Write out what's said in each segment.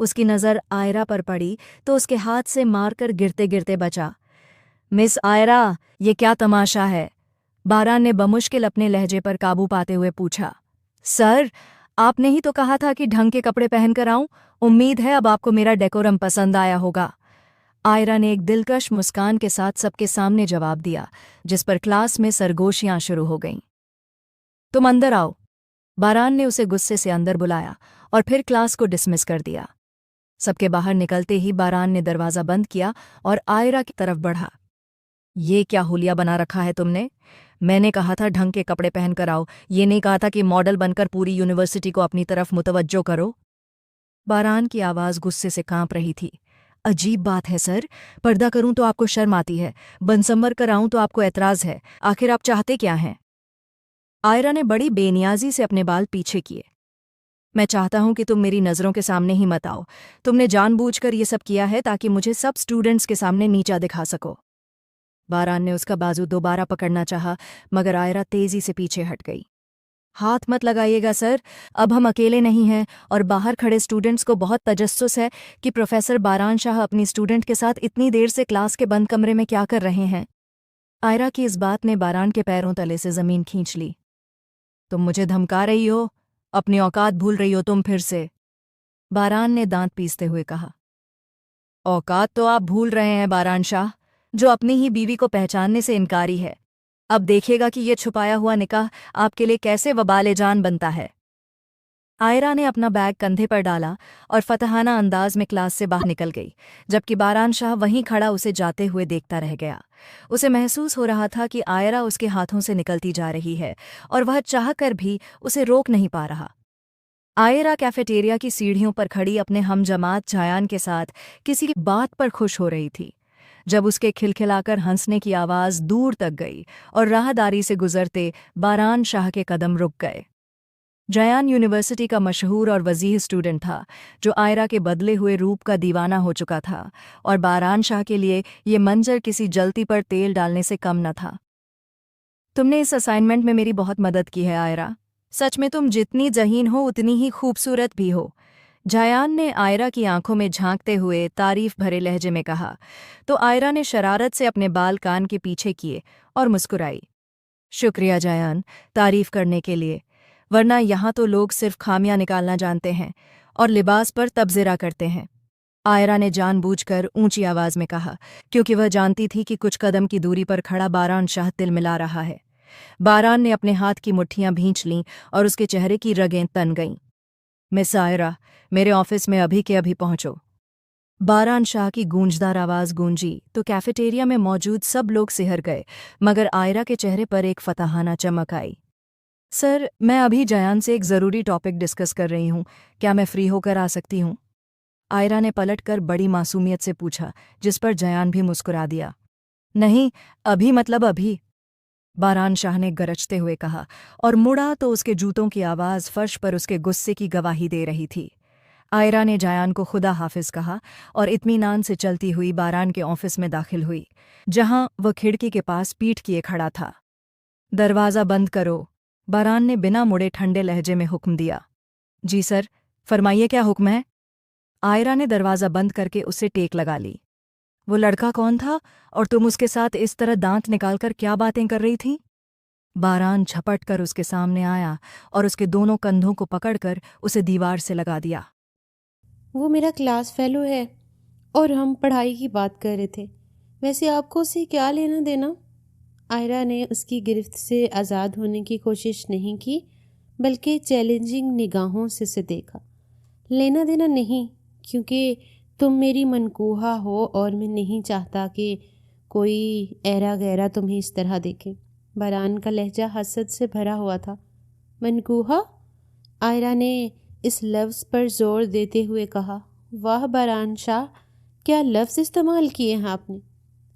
اس کی نظر آئرہ پر پڑی تو اس کے ہاتھ سے مار کر گرتے گرتے بچا۔ مس آئرہ، یہ کیا تماشا ہے؟ باران نے بمشکل اپنے لہجے پر قابو پاتے ہوئے پوچھا۔ سر، آپ نے ہی تو کہا تھا کہ ڈھنگ کے کپڑے پہن کر آؤں۔ امید ہے اب آپ کو میرا ڈیکورم پسند آیا ہوگا۔ آئرہ نے ایک دلکش مسکان کے ساتھ سب کے سامنے جواب دیا، جس پر کلاس میں سرگوشیاں شروع ہو گئیں۔ تم اندر آؤ۔ باران نے اسے غصے سے اندر بلایا اور پھر کلاس کو ڈسمس کر دیا۔ سب کے باہر نکلتے ہی باران نے دروازہ بند کیا اور آئرہ کی طرف بڑھا۔ یہ کیا حلیہ بنا رکھا ہے تم نے؟ میں نے کہا تھا ڈھنگ کے کپڑے پہن کر آؤ، یہ نہیں کہا تھا کہ ماڈل بن کر پوری یونیورسٹی کو اپنی طرف متوجہ کرو۔ باران کی آواز غصے سے کانپ رہی تھی۔ عجیب بات ہے سر، پردہ کروں تو آپ کو شرم آتی ہے، بنسمر کر آؤں تو آپ کو اعتراض ہے، آخر آپ چاہتے کیا ہیں؟ آئرہ نے بڑی بے نیازی سے اپنے بال پیچھے کیے۔ میں چاہتا ہوں کہ تم میری نظروں کے سامنے ہی مت آؤ۔ تم نے جان بوجھ کر یہ سب کیا ہے تاکہ مجھے سب اسٹوڈنٹس کے سامنے نیچا دکھا سکو۔ باران نے اس کا بازو دوبارہ پکڑنا چاہا مگر آئرہ تیزی سے پیچھے ہٹ گئی۔ ہاتھ مت لگائیے گا سر، اب ہم اکیلے نہیں ہیں اور باہر کھڑے اسٹوڈنٹس کو بہت تجسس ہے کہ پروفیسر باران شاہ اپنی اسٹوڈنٹ کے ساتھ اتنی دیر سے کلاس کے بند کمرے میں کیا کر رہے ہیں۔ آئرہ کی اس بات نے باران کے پیروں تلے سے زمین کھینچ لی۔ تم مجھے دھمکا رہی ہو؟ اپنی اوقات بھول رہی ہو تم پھر سے، باران نے دانت پیستے ہوئے کہا۔ اوقات تو آپ بھول رہے ہیں باران شاہ، جو اپنی ہی بیوی کو پہچاننے سے انکاری ہے۔ اب دیکھے گا کہ یہ چھپایا ہوا نکاح آپ کے لیے کیسے وبال جان بنتا ہے۔ آئرہ نے اپنا بیگ کندھے پر ڈالا اور فتحانہ انداز میں کلاس سے باہر نکل گئی، جبکہ باران شاہ وہیں کھڑا اسے جاتے ہوئے دیکھتا رہ گیا۔ اسے محسوس ہو رہا تھا کہ آئرہ اس کے ہاتھوں سے نکلتی جا رہی ہے اور وہ چاہ کر بھی اسے روک نہیں پا رہا۔ آئرہ کیفیٹیریا کی سیڑھیوں پر کھڑی اپنے ہم جماعت جایان کے ساتھ کسی کی بات پر خوش ہو رہی تھی، جب اس کے کھلکھلا کر ہنسنے کی آواز دور تک گئی اور راہداری سے گزرتے باران شاہ کے قدم رک گئے۔ جیان یونیورسٹی کا مشہور اور وضیح اسٹوڈنٹ تھا، جو آئرہ کے بدلے ہوئے روپ کا دیوانہ ہو چکا تھا، اور باران شاہ کے لیے یہ منظر کسی جلتی پر تیل ڈالنے سے کم نہ تھا۔ تم نے اس اسائنمنٹ میں میری بہت مدد کی ہے آئرہ، سچ میں تم جتنی ذہین ہو اتنی ہی خوبصورت بھی ہو، جیان نے آئرہ کی آنکھوں میں جھانکتے ہوئے تعریف بھرے لہجے میں کہا، تو آئرہ نے شرارت سے اپنے بال کان کے پیچھے کیے اور مسکرائی۔ شکریہ جیان، تعریف کرنے کے لیے، ورنہ یہاں تو لوگ صرف خامیاں نکالنا جانتے ہیں اور لباس پر تبصرہ کرتے ہیں، آئرہ نے جان بوجھ کر اونچی آواز میں کہا، کیونکہ وہ جانتی تھی کہ کچھ قدم کی دوری پر کھڑا باران شاہ تل ملا رہا ہے۔ باران نے اپنے ہاتھ کی مٹھیاں بھینچ لیں اور اس کے چہرے کی رگیں تن گئیں۔ مس آئرہ، میرے آفس میں ابھی کے ابھی پہنچو۔ باران شاہ کی گونجدار آواز گونجی تو کیفیٹیریا میں موجود سب لوگ سہر گئے، مگر آئرہ کے چہرے پر ایک فتحانہ چمک آئی۔ سر، میں ابھی جیان سے ایک ضروری ٹاپک ڈسکس کر رہی ہوں، کیا میں فری ہو کر آ سکتی ہوں؟ آئرہ نے پلٹ کر بڑی معصومیت سے پوچھا، جس پر جیان بھی مسکرا دیا۔ نہیں، ابھی مطلب ابھی، باران شاہ نے گرجتے ہوئے کہا، اور مڑا تو اس کے جوتوں کی آواز فرش پر اس کے غصے کی گواہی دے رہی تھی۔ آئرہ نے جیان کو خدا حافظ کہا اور اطمینان سے چلتی ہوئی باران کے آفس میں داخل ہوئی، جہاں وہ کھڑکی کے پاس پیٹھ کیے کھڑا تھا۔ دروازہ بند کرو، باران نے بنا مڑے ٹھنڈے لہجے میں حکم دیا۔ جی سر، فرمائیے کیا حکم ہے؟ آئرہ نے دروازہ بند کر کے اسے ٹیک لگا لی۔ وہ لڑکا کون تھا اور تم اس کے ساتھ اس طرح دانت نکال کر کیا باتیں کر رہی تھی؟ باران جھپٹ کر اس کے سامنے آیا اور اس کے دونوں کندھوں کو پکڑ کر اسے دیوار سے لگا دیا۔ وہ میرا کلاس فیلو ہے اور ہم پڑھائی کی بات کر رہے تھے، ویسے آپ کو اسے کیا لینا دینا؟ آئرہ نے اس کی گرفت سے آزاد ہونے کی کوشش نہیں کی، بلکہ چیلنجنگ نگاہوں سے اسے دیکھا۔ لینا دینا نہیں، کیونکہ تم میری منکوحہ ہو اور میں نہیں چاہتا کہ کوئی ایرا غیرہ تمہیں اس طرح دیکھے۔ باران کا لہجہ حسد سے بھرا ہوا تھا۔ منکوحہ؟ آئرہ نے اس لفظ پر زور دیتے ہوئے کہا۔ واہ باران شاہ، کیا لفظ استعمال کیے ہیں آپ نے!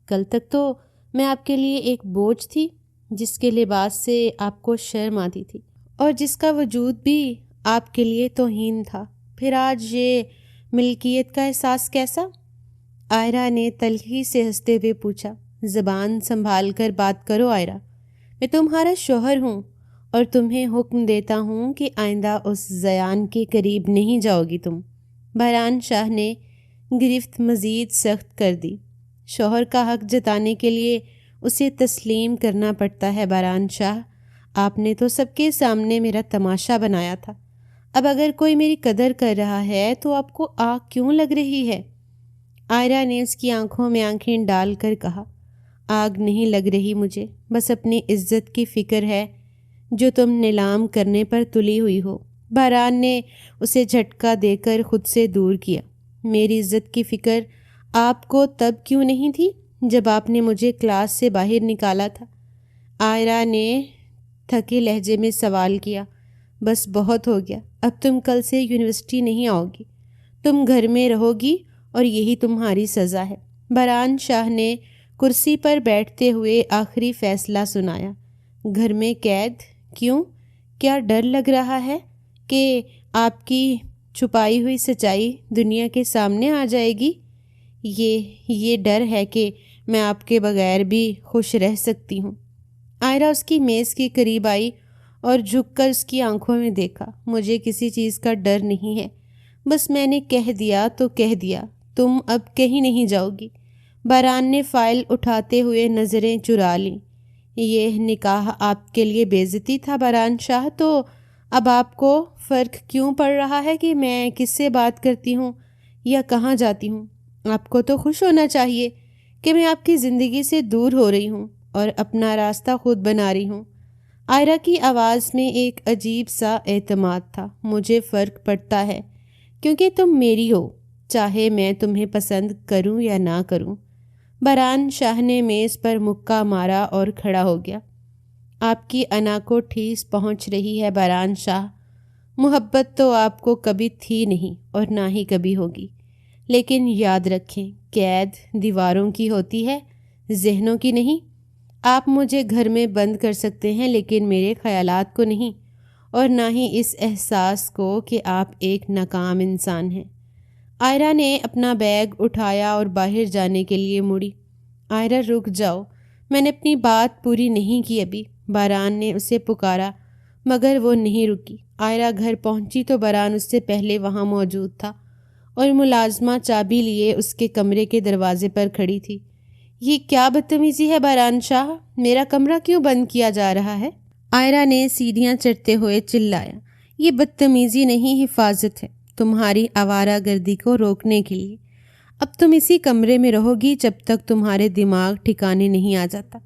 کل تک تو میں آپ کے لیے ایک بوجھ تھی، جس کے لباس سے آپ کو شرم آتی تھی اور جس کا وجود بھی آپ کے لیے توہین تھا، پھر آج یہ ملکیت کا احساس کیسا؟ آئرہ نے تلخی سے ہنستے ہوئے پوچھا۔ زبان سنبھال کر بات کرو آئرہ، میں تمہارا شوہر ہوں اور تمہیں حکم دیتا ہوں کہ آئندہ اس زیان کے قریب نہیں جاؤ گی تم۔ بہران شاہ نے گرفت مزید سخت کر دی۔ شوہر کا حق جتانے کے لیے اسے تسلیم کرنا پڑتا ہے بہران شاہ، آپ نے تو سب کے سامنے میرا تماشا بنایا تھا، اب اگر کوئی میری قدر کر رہا ہے تو آپ کو آگ کیوں لگ رہی ہے؟ عائرہ نے اس کی آنکھوں میں آنکھیں ڈال کر کہا، آگ نہیں لگ رہی مجھے، بس اپنی عزت کی فکر ہے جو تم نیلام کرنے پر تلی ہوئی ہو۔ بہران نے اسے جھٹکا دے کر خود سے دور کیا۔ میری عزت کی فکر آپ کو تب کیوں نہیں تھی جب آپ نے مجھے کلاس سے باہر نکالا تھا؟ عائرہ نے تھکے لہجے میں سوال کیا۔ بس بہت ہو گیا، اب تم کل سے یونیورسٹی نہیں آؤ گی، تم گھر میں رہو گی اور یہی تمہاری سزا ہے۔ بہران شاہ نے کرسی پر بیٹھتے ہوئے آخری فیصلہ سنایا۔ گھر میں قید؟ کیوں؟ کیا ڈر لگ رہا ہے کہ آپ کی چھپائی ہوئی سچائی دنیا کے سامنے آ جائے گی؟ یہ ڈر ہے کہ میں آپ کے بغیر بھی خوش رہ سکتی ہوں۔ عائرہ اس کی میز کے قریب آئی اور جھک کر اس کی آنکھوں میں دیکھا۔ مجھے کسی چیز کا ڈر نہیں ہے، بس میں نے کہہ دیا تو کہہ دیا، تم اب کہیں نہیں جاؤ گی۔ بہران نے فائل اٹھاتے ہوئے نظریں چرا لیں۔ یہ نکاح آپ کے لیے بے عزتی تھا بہران شاہ، تو اب آپ کو فرق کیوں پڑ رہا ہے کہ میں کس سے بات کرتی ہوں یا کہاں جاتی ہوں؟ آپ کو تو خوش ہونا چاہیے کہ میں آپ کی زندگی سے دور ہو رہی ہوں اور اپنا راستہ خود بنا رہی ہوں۔ عائرہ کی آواز میں ایک عجیب سا اعتماد تھا۔ مجھے فرق پڑتا ہے کیونکہ تم میری ہو، چاہے میں تمہیں پسند کروں یا نہ کروں۔ بہران شاہ نے میز پر مکہ مارا اور کھڑا ہو گیا۔ آپ کی انا کو ٹھیس پہنچ رہی ہے بہران شاہ، محبت تو آپ کو کبھی تھی نہیں اور نہ ہی کبھی ہوگی، لیکن یاد رکھیں قید دیواروں کی ہوتی ہے، ذہنوں کی نہیں۔ آپ مجھے گھر میں بند کر سکتے ہیں لیکن میرے خیالات کو نہیں، اور نہ ہی اس احساس کو کہ آپ ایک ناکام انسان ہیں۔ عائرہ نے اپنا بیگ اٹھایا اور باہر جانے کے لیے مڑی۔ عائرہ رک جاؤ، میں نے اپنی بات پوری نہیں کی ابھی، بہران نے اسے پکارا، مگر وہ نہیں رکی۔ عائرہ گھر پہنچی تو بہران اس سے پہلے وہاں موجود تھا اور ملازمہ چابی لیے اس کے کمرے کے دروازے پر کھڑی تھی۔ یہ کیا بدتمیزی ہے بہران شاہ، میرا کمرہ کیوں بند کیا جا رہا ہے؟ عائرہ نے سیڑھیاں چڑھتے ہوئے چلایا۔ یہ بدتمیزی نہیں، حفاظت ہے، تمہاری آوارہ گردی کو روکنے کے لیے۔ اب تم اسی کمرے میں رہو گی جب تک تمہارے دماغ ٹھکانے نہیں آ جاتا۔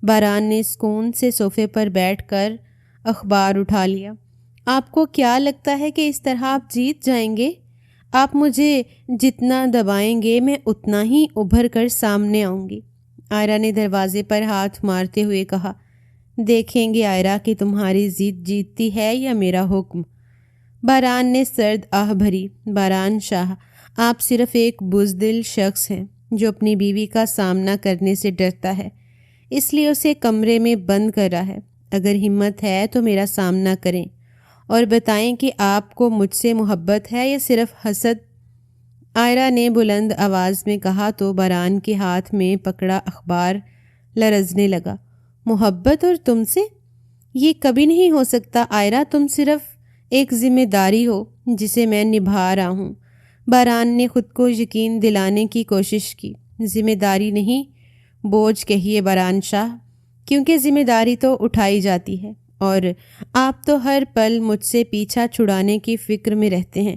بہران نے سکون سے صوفے پر بیٹھ کر اخبار اٹھا لیا۔ آپ کو کیا لگتا ہے کہ اس طرح آپ جیت جائیں گے؟ آپ مجھے جتنا دبائیں گے میں اتنا ہی ابھر کر سامنے آؤں گی۔ عائرہ نے دروازے پر ہاتھ مارتے ہوئے کہا، دیکھیں گے عائرہ کہ تمہاری ضد جیتتی ہے یا میرا حکم۔ بہران نے سرد آہ بھری۔ بہران شاہ، آپ صرف ایک بزدل شخص ہیں جو اپنی بیوی کا سامنا کرنے سے ڈرتا ہے، اس لیے اسے کمرے میں بند کر رہا ہے۔ اگر ہمت ہے تو میرا سامنا کریں اور بتائیں کہ آپ کو مجھ سے محبت ہے یا صرف حسد۔ عائرہ نے بلند آواز میں کہا تو بہران کے ہاتھ میں پکڑا اخبار لرزنے لگا۔ محبت اور تم سے؟ یہ کبھی نہیں ہو سکتا عائرہ، تم صرف ایک ذمہ داری ہو جسے میں نبھا رہا ہوں۔ بہران نے خود کو یقین دلانے کی کوشش کی۔ ذمہ داری نہیں، بوجھ کہیے بہران شاہ، کیونکہ ذمہ داری تو اٹھائی جاتی ہے اور آپ تو ہر پل مجھ سے پیچھا چھڑانے کی فکر میں رہتے ہیں،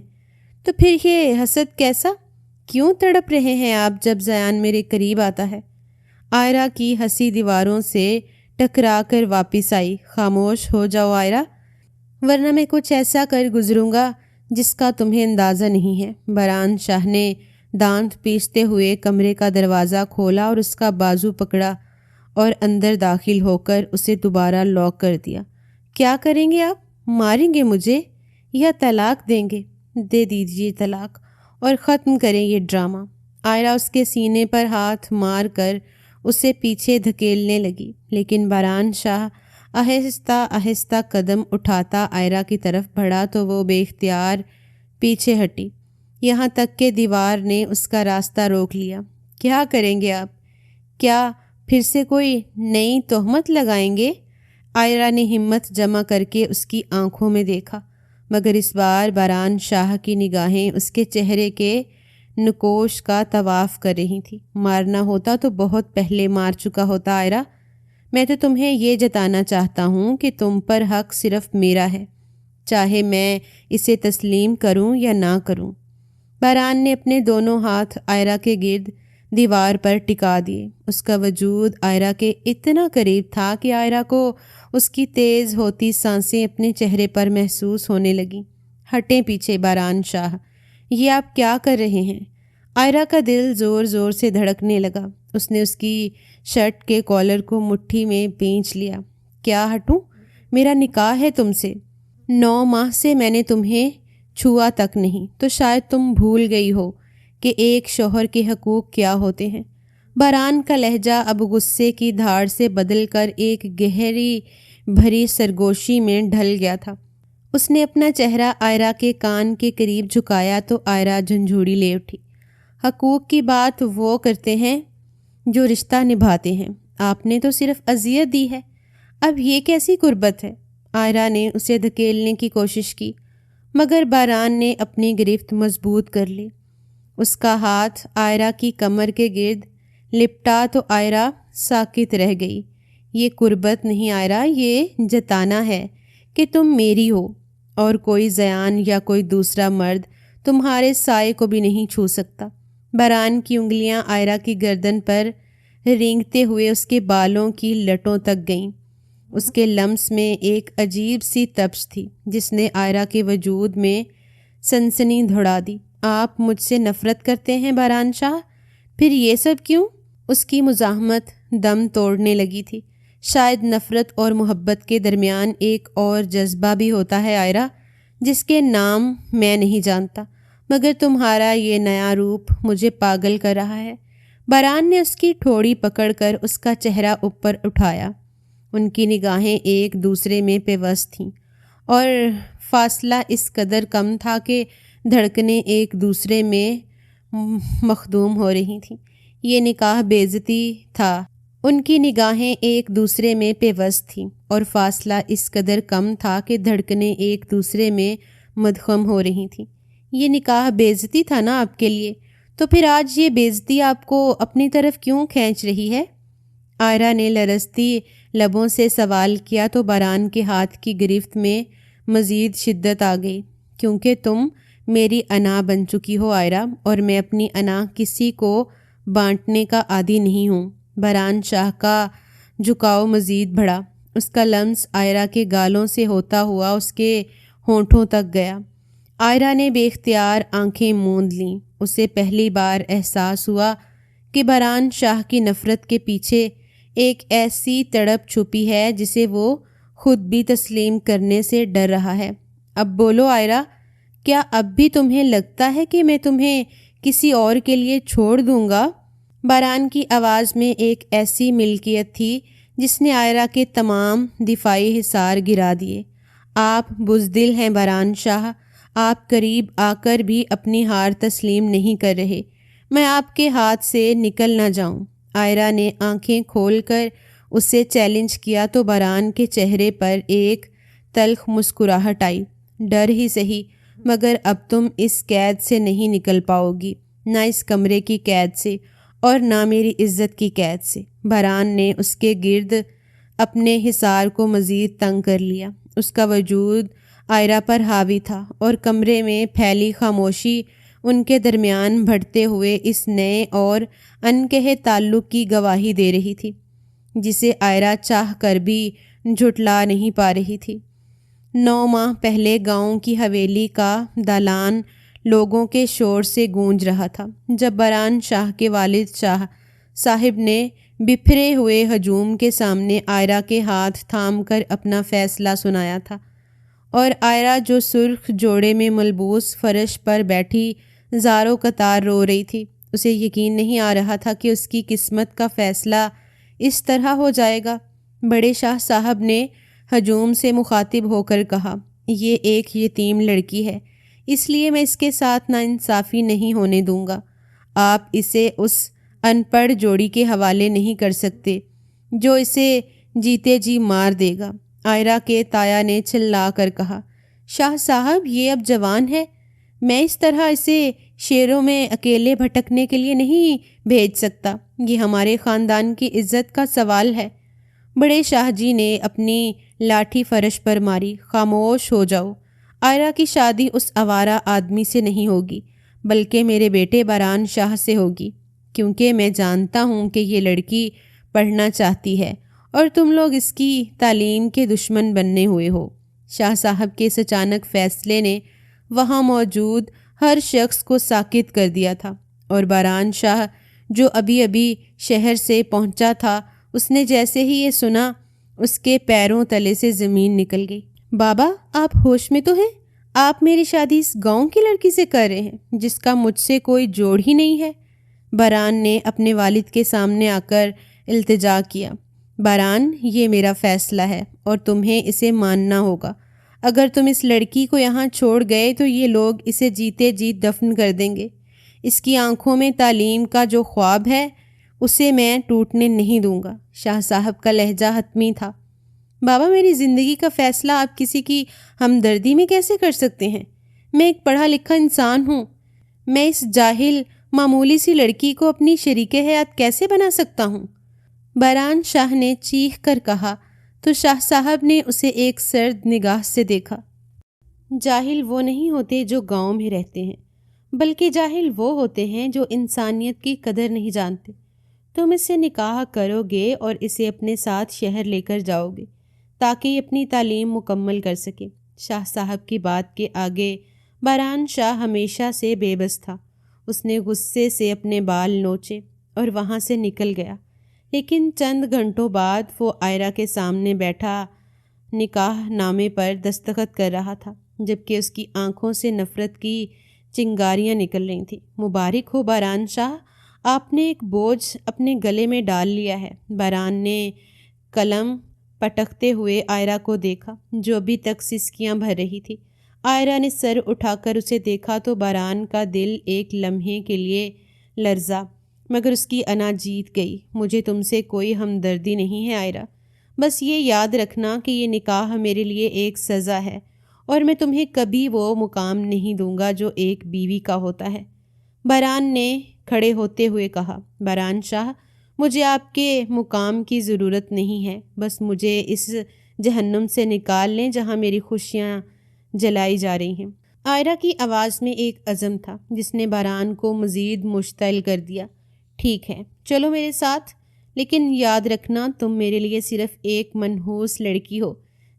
تو پھر یہ حسد کیسا؟ کیوں تڑپ رہے ہیں آپ جب زیان میرے قریب آتا ہے؟ عائرہ کی ہنسی دیواروں سے ٹکرا کر واپس آئی۔ خاموش ہو جاؤ عائرہ، ورنہ میں کچھ ایسا کر گزروں گا جس کا تمہیں اندازہ نہیں ہے۔ بہران شاہ نے دانت پیستے ہوئے کمرے کا دروازہ کھولا اور اس کا بازو پکڑا اور اندر داخل ہو کر اسے دوبارہ لاک کر دیا۔ کیا کریں گے آپ؟ ماریں گے مجھے یا طلاق دیں گے؟ دے دیجیے طلاق اور ختم کریں یہ ڈرامہ۔ عائرہ اس کے سینے پر ہاتھ مار کر اسے پیچھے دھکیلنے لگی، لیکن بہران شاہ آہستہ آہستہ قدم اٹھاتا عائرہ کی طرف بڑھا تو وہ بے اختیار پیچھے ہٹی، یہاں تک کہ دیوار نے اس کا راستہ روک لیا۔ کیا کریں گے آپ؟ کیا پھر سے کوئی نئی تہمت لگائیں گے؟ عائرہ نے ہمت جمع کر کے اس کی آنکھوں میں دیکھا۔ مگر اس بار باران شاہ کی نگاہیں اس کے چہرے کے نقوش کا طواف کر رہی تھیں۔ مارنا ہوتا تو بہت پہلے مار چکا ہوتا آئرہ۔ میں تو تمہیں یہ جتانا چاہتا ہوں کہ تم پر حق صرف میرا ہے، چاہے میں اسے تسلیم کروں یا نہ کروں۔ باران نے اپنے دونوں ہاتھ آئرہ کے گرد دیوار پر ٹکا دیے۔ اس کا وجود آئرہ کے اتنا قریب تھا کہ آئرہ کو اس کی تیز ہوتی سانسیں اپنے چہرے پر محسوس ہونے لگیں۔ ہٹیں پیچھے باران شاہ، یہ آپ کیا کر رہے ہیں؟ آئرہ کا دل زور زور سے دھڑکنے لگا۔ اس نے اس کی شرٹ کے کالر کو مٹھی میں پینچ لیا۔ کیا ہٹوں؟ میرا نکاح ہے تم سے۔ 9 ماہ سے میں نے تمہیں چھوا تک نہیں، تو شاید تم بھول گئی ہو کہ ایک شوہر کے حقوق کیا ہوتے ہیں۔ باران کا لہجہ اب غصے کی دھاڑ سے بدل کر ایک گہری بھری سرگوشی میں ڈھل گیا تھا۔ اس نے اپنا چہرہ آئرہ کے کان کے قریب جھکایا تو آئرہ جھنجھوڑی لے اٹھی۔ حقوق کی بات وہ کرتے ہیں جو رشتہ نبھاتے ہیں، آپ نے تو صرف اذیت دی ہے، اب یہ کیسی قربت ہے؟ آئرہ نے اسے دھکیلنے کی کوشش کی، مگر باران نے اپنی گرفت مضبوط کر لی۔ اس کا ہاتھ آئرہ کی کمر کے گرد لپٹا تو آئرہ ساکت رہ گئی۔ یہ قربت نہیں آئرہ، یہ جتانا ہے کہ تم میری ہو اور کوئی زیان یا کوئی دوسرا مرد تمہارے سائے کو بھی نہیں چھو سکتا۔ باران کی انگلیاں آئرہ کی گردن پر رینگتے ہوئے اس کے بالوں کی لٹوں تک گئیں۔ اس کے لمس میں ایک عجیب سی تپش تھی جس نے آئرہ کے وجود میں سنسنی دھڑا دی۔ آپ مجھ سے نفرت کرتے ہیں باران شاہ؟ پھر یہ سب کیوں؟ اس کی مزاحمت دم توڑنے لگی تھی۔ شاید نفرت اور محبت کے درمیان ایک اور جذبہ بھی ہوتا ہے آئرہ، جس کے نام میں نہیں جانتا، مگر تمہارا یہ نیا روپ مجھے پاگل کر رہا ہے۔ باران نے اس کی ٹھوڑی پکڑ کر اس کا چہرہ اوپر اٹھایا۔ ان کی نگاہیں ایک دوسرے میں پیوست تھیں اور فاصلہ اس قدر کم تھا کہ دھڑکنیں ایک دوسرے میں مخدوم ہو رہی تھیں۔ یہ نکاح بے عزتی تھا۔ ان کی نگاہیں ایک دوسرے میں پیوست تھیں اور فاصلہ اس قدر کم تھا کہ دھڑکنیں ایک دوسرے میں مدغم ہو رہی تھیں۔ یہ نکاح بے عزتی تھا نا آپ کے لیے، تو پھر آج یہ بے عزتی آپ کو اپنی طرف کیوں کھینچ رہی ہے؟ آئرہ نے لرزتی لبوں سے سوال کیا تو باران کے ہاتھ کی گرفت میں مزید شدت آ گئی۔ کیونکہ تم میری انا بن چکی ہو آئرہ، اور میں اپنی انا کسی کو بانٹنے کا عادی نہیں ہوں۔ باران شاہ کا جھکاؤ مزید بڑھا۔ اس کا لمس آئرہ کے گالوں سے ہوتا ہوا اس کے ہونٹوں تک گیا۔ آئرہ نے بے اختیار آنکھیں موند لیں۔ اسے پہلی بار احساس ہوا کہ باران شاہ کی نفرت کے پیچھے ایک ایسی تڑپ چھپی ہے جسے وہ خود بھی تسلیم کرنے سے ڈر رہا ہے۔ اب بولو آئرہ، کیا اب بھی تمہیں لگتا ہے کہ میں تمہیں کسی اور کے لیے چھوڑ دوں گا؟ باران کی آواز میں ایک ایسی ملکیت تھی جس نے آئرہ کے تمام دفاعی حصار گرا دیے۔ آپ بزدل ہیں باران شاہ، آپ قریب آ کر بھی اپنی ہار تسلیم نہیں کر رہے۔ میں آپ کے ہاتھ سے نکل نہ جاؤں۔ آئرہ نے آنکھیں کھول کر اسے چیلنج کیا تو باران کے چہرے پر ایک تلخ مسکراہٹ آئی۔ ڈر ہی سہی، مگر اب تم اس قید سے نہیں نکل پاؤ گی، نہ اس کمرے کی قید سے اور نہ میری عزت کی قید سے۔ باران نے اس کے گرد اپنے حصار کو مزید تنگ کر لیا۔ اس کا وجود آئرہ پر حاوی تھا اور کمرے میں پھیلی خاموشی ان کے درمیان بڑھتے ہوئے اس نئے اور انکہے تعلق کی گواہی دے رہی تھی جسے آئرہ چاہ کر بھی جھٹلا نہیں پا رہی تھی۔ 9 ماہ پہلے گاؤں کی حویلی کا دالان لوگوں کے شور سے گونج رہا تھا جب باران شاہ کے والد شاہ صاحب نے بپھرے ہوئے ہجوم کے سامنے آئرہ کے ہاتھ تھام کر اپنا فیصلہ سنایا تھا، اور آئرہ جو سرخ جوڑے میں ملبوس فرش پر بیٹھی زاروں قطار رو رہی تھی، اسے یقین نہیں آ رہا تھا کہ اس کی قسمت کا فیصلہ اس طرح ہو جائے گا۔ بڑے شاہ صاحب نے ہجوم سے مخاطب ہو کر کہا، یہ ایک یتیم لڑکی ہے، اس لیے میں اس کے ساتھ ناانصافی نہیں ہونے دوں گا۔ آپ اسے اس ان پڑھ جوڑی کے حوالے نہیں کر سکتے جو اسے جیتے جی مار دے گا۔ آئرہ کے تایا نے چلا کر کہا۔ شاہ صاحب یہ اب جوان ہے، میں اس طرح اسے شیروں میں اکیلے بھٹکنے کے لیے نہیں بھیج سکتا، یہ ہمارے خاندان کی عزت کا سوال ہے۔ بڑے شاہ جی نے اپنی لاٹھی فرش پر ماری۔ خاموش ہو جاؤ، آئرہ کی شادی اس آوارہ آدمی سے نہیں ہوگی، بلکہ میرے بیٹے باران شاہ سے ہوگی، کیونکہ میں جانتا ہوں کہ یہ لڑکی پڑھنا چاہتی ہے اور تم لوگ اس کی تعلیم کے دشمن بننے ہوئے ہو۔ شاہ صاحب کے اس اچانک فیصلے نے وہاں موجود ہر شخص کو ساکت کر دیا تھا، اور باران شاہ جو ابھی ابھی شہر سے پہنچا تھا، اس نے جیسے ہی یہ سنا اس کے پیروں تلے سے زمین نکل گئی۔ بابا، آپ ہوش میں تو ہیں؟ آپ میری شادی اس گاؤں کی لڑکی سے کر رہے ہیں جس کا مجھ سے کوئی جوڑ ہی نہیں ہے۔ باران نے اپنے والد کے سامنے آ کر التجا کیا۔ باران، یہ میرا فیصلہ ہے اور تمہیں اسے ماننا ہوگا۔ اگر تم اس لڑکی کو یہاں چھوڑ گئے تو یہ لوگ اسے جیتے جیت دفن کر دیں گے۔ اس کی آنکھوں میں تعلیم کا جو خواب ہے اسے میں ٹوٹنے نہیں دوں گا۔ شاہ صاحب کا لہجہ حتمی تھا۔ بابا، میری زندگی کا فیصلہ آپ کسی کی ہمدردی میں کیسے کر سکتے ہیں؟ میں ایک پڑھا لکھا انسان ہوں، میں اس جاہل معمولی سی لڑکی کو اپنی شریک حیات کیسے بنا سکتا ہوں؟ باران شاہ نے چیخ کر کہا تو شاہ صاحب نے اسے ایک سرد نگاہ سے دیکھا۔ جاہل وہ نہیں ہوتے جو گاؤں میں رہتے ہیں، بلکہ جاہل وہ ہوتے ہیں جو انسانیت کی قدر نہیں جانتے۔ تم اس سے نکاح کرو گے اور اسے اپنے ساتھ شہر لے کر جاؤ گے تاکہ یہ اپنی تعلیم مکمل کر سکے۔ شاہ صاحب کی بات کے آگے باران شاہ ہمیشہ سے بے بس تھا۔ اس نے غصے سے اپنے بال نوچے اور وہاں سے نکل گیا، لیکن چند گھنٹوں بعد وہ آئرہ کے سامنے بیٹھا نکاح نامے پر دستخط کر رہا تھا، جبکہ اس کی آنکھوں سے نفرت کی چنگاریاں نکل رہی تھیں۔ مبارک ہو باران شاہ، آپ نے ایک بوجھ اپنے گلے میں ڈال لیا ہے۔ باران نے قلم پٹکتے ہوئے آئرہ کو دیکھا جو ابھی تک سسکیاں بھر رہی تھی۔ آئرہ نے سر اٹھا کر اسے دیکھا تو باران کا دل ایک لمحے کے لیے لرزا، مگر اس کی انا جیت گئی۔ مجھے تم سے کوئی ہمدردی نہیں ہے آئرہ، بس یہ یاد رکھنا کہ یہ نکاح میرے لیے ایک سزا ہے اور میں تمہیں کبھی وہ مقام نہیں دوں گا جو ایک بیوی کا ہوتا ہے۔ باران نے کھڑے ہوتے ہوئے کہا، باران شاہ، مجھے آپ کے مقام کی ضرورت نہیں ہے، بس مجھے اس جہنم سے نکال لیں جہاں میری خوشیاں جلائی جا رہی ہیں۔ آئرہ کی آواز میں ایک عزم تھا جس نے باران کو مزید مشتعل کر دیا۔ ٹھیک ہے، چلو میرے ساتھ، لیکن یاد رکھنا تم میرے لیے صرف ایک منحوس لڑکی ہو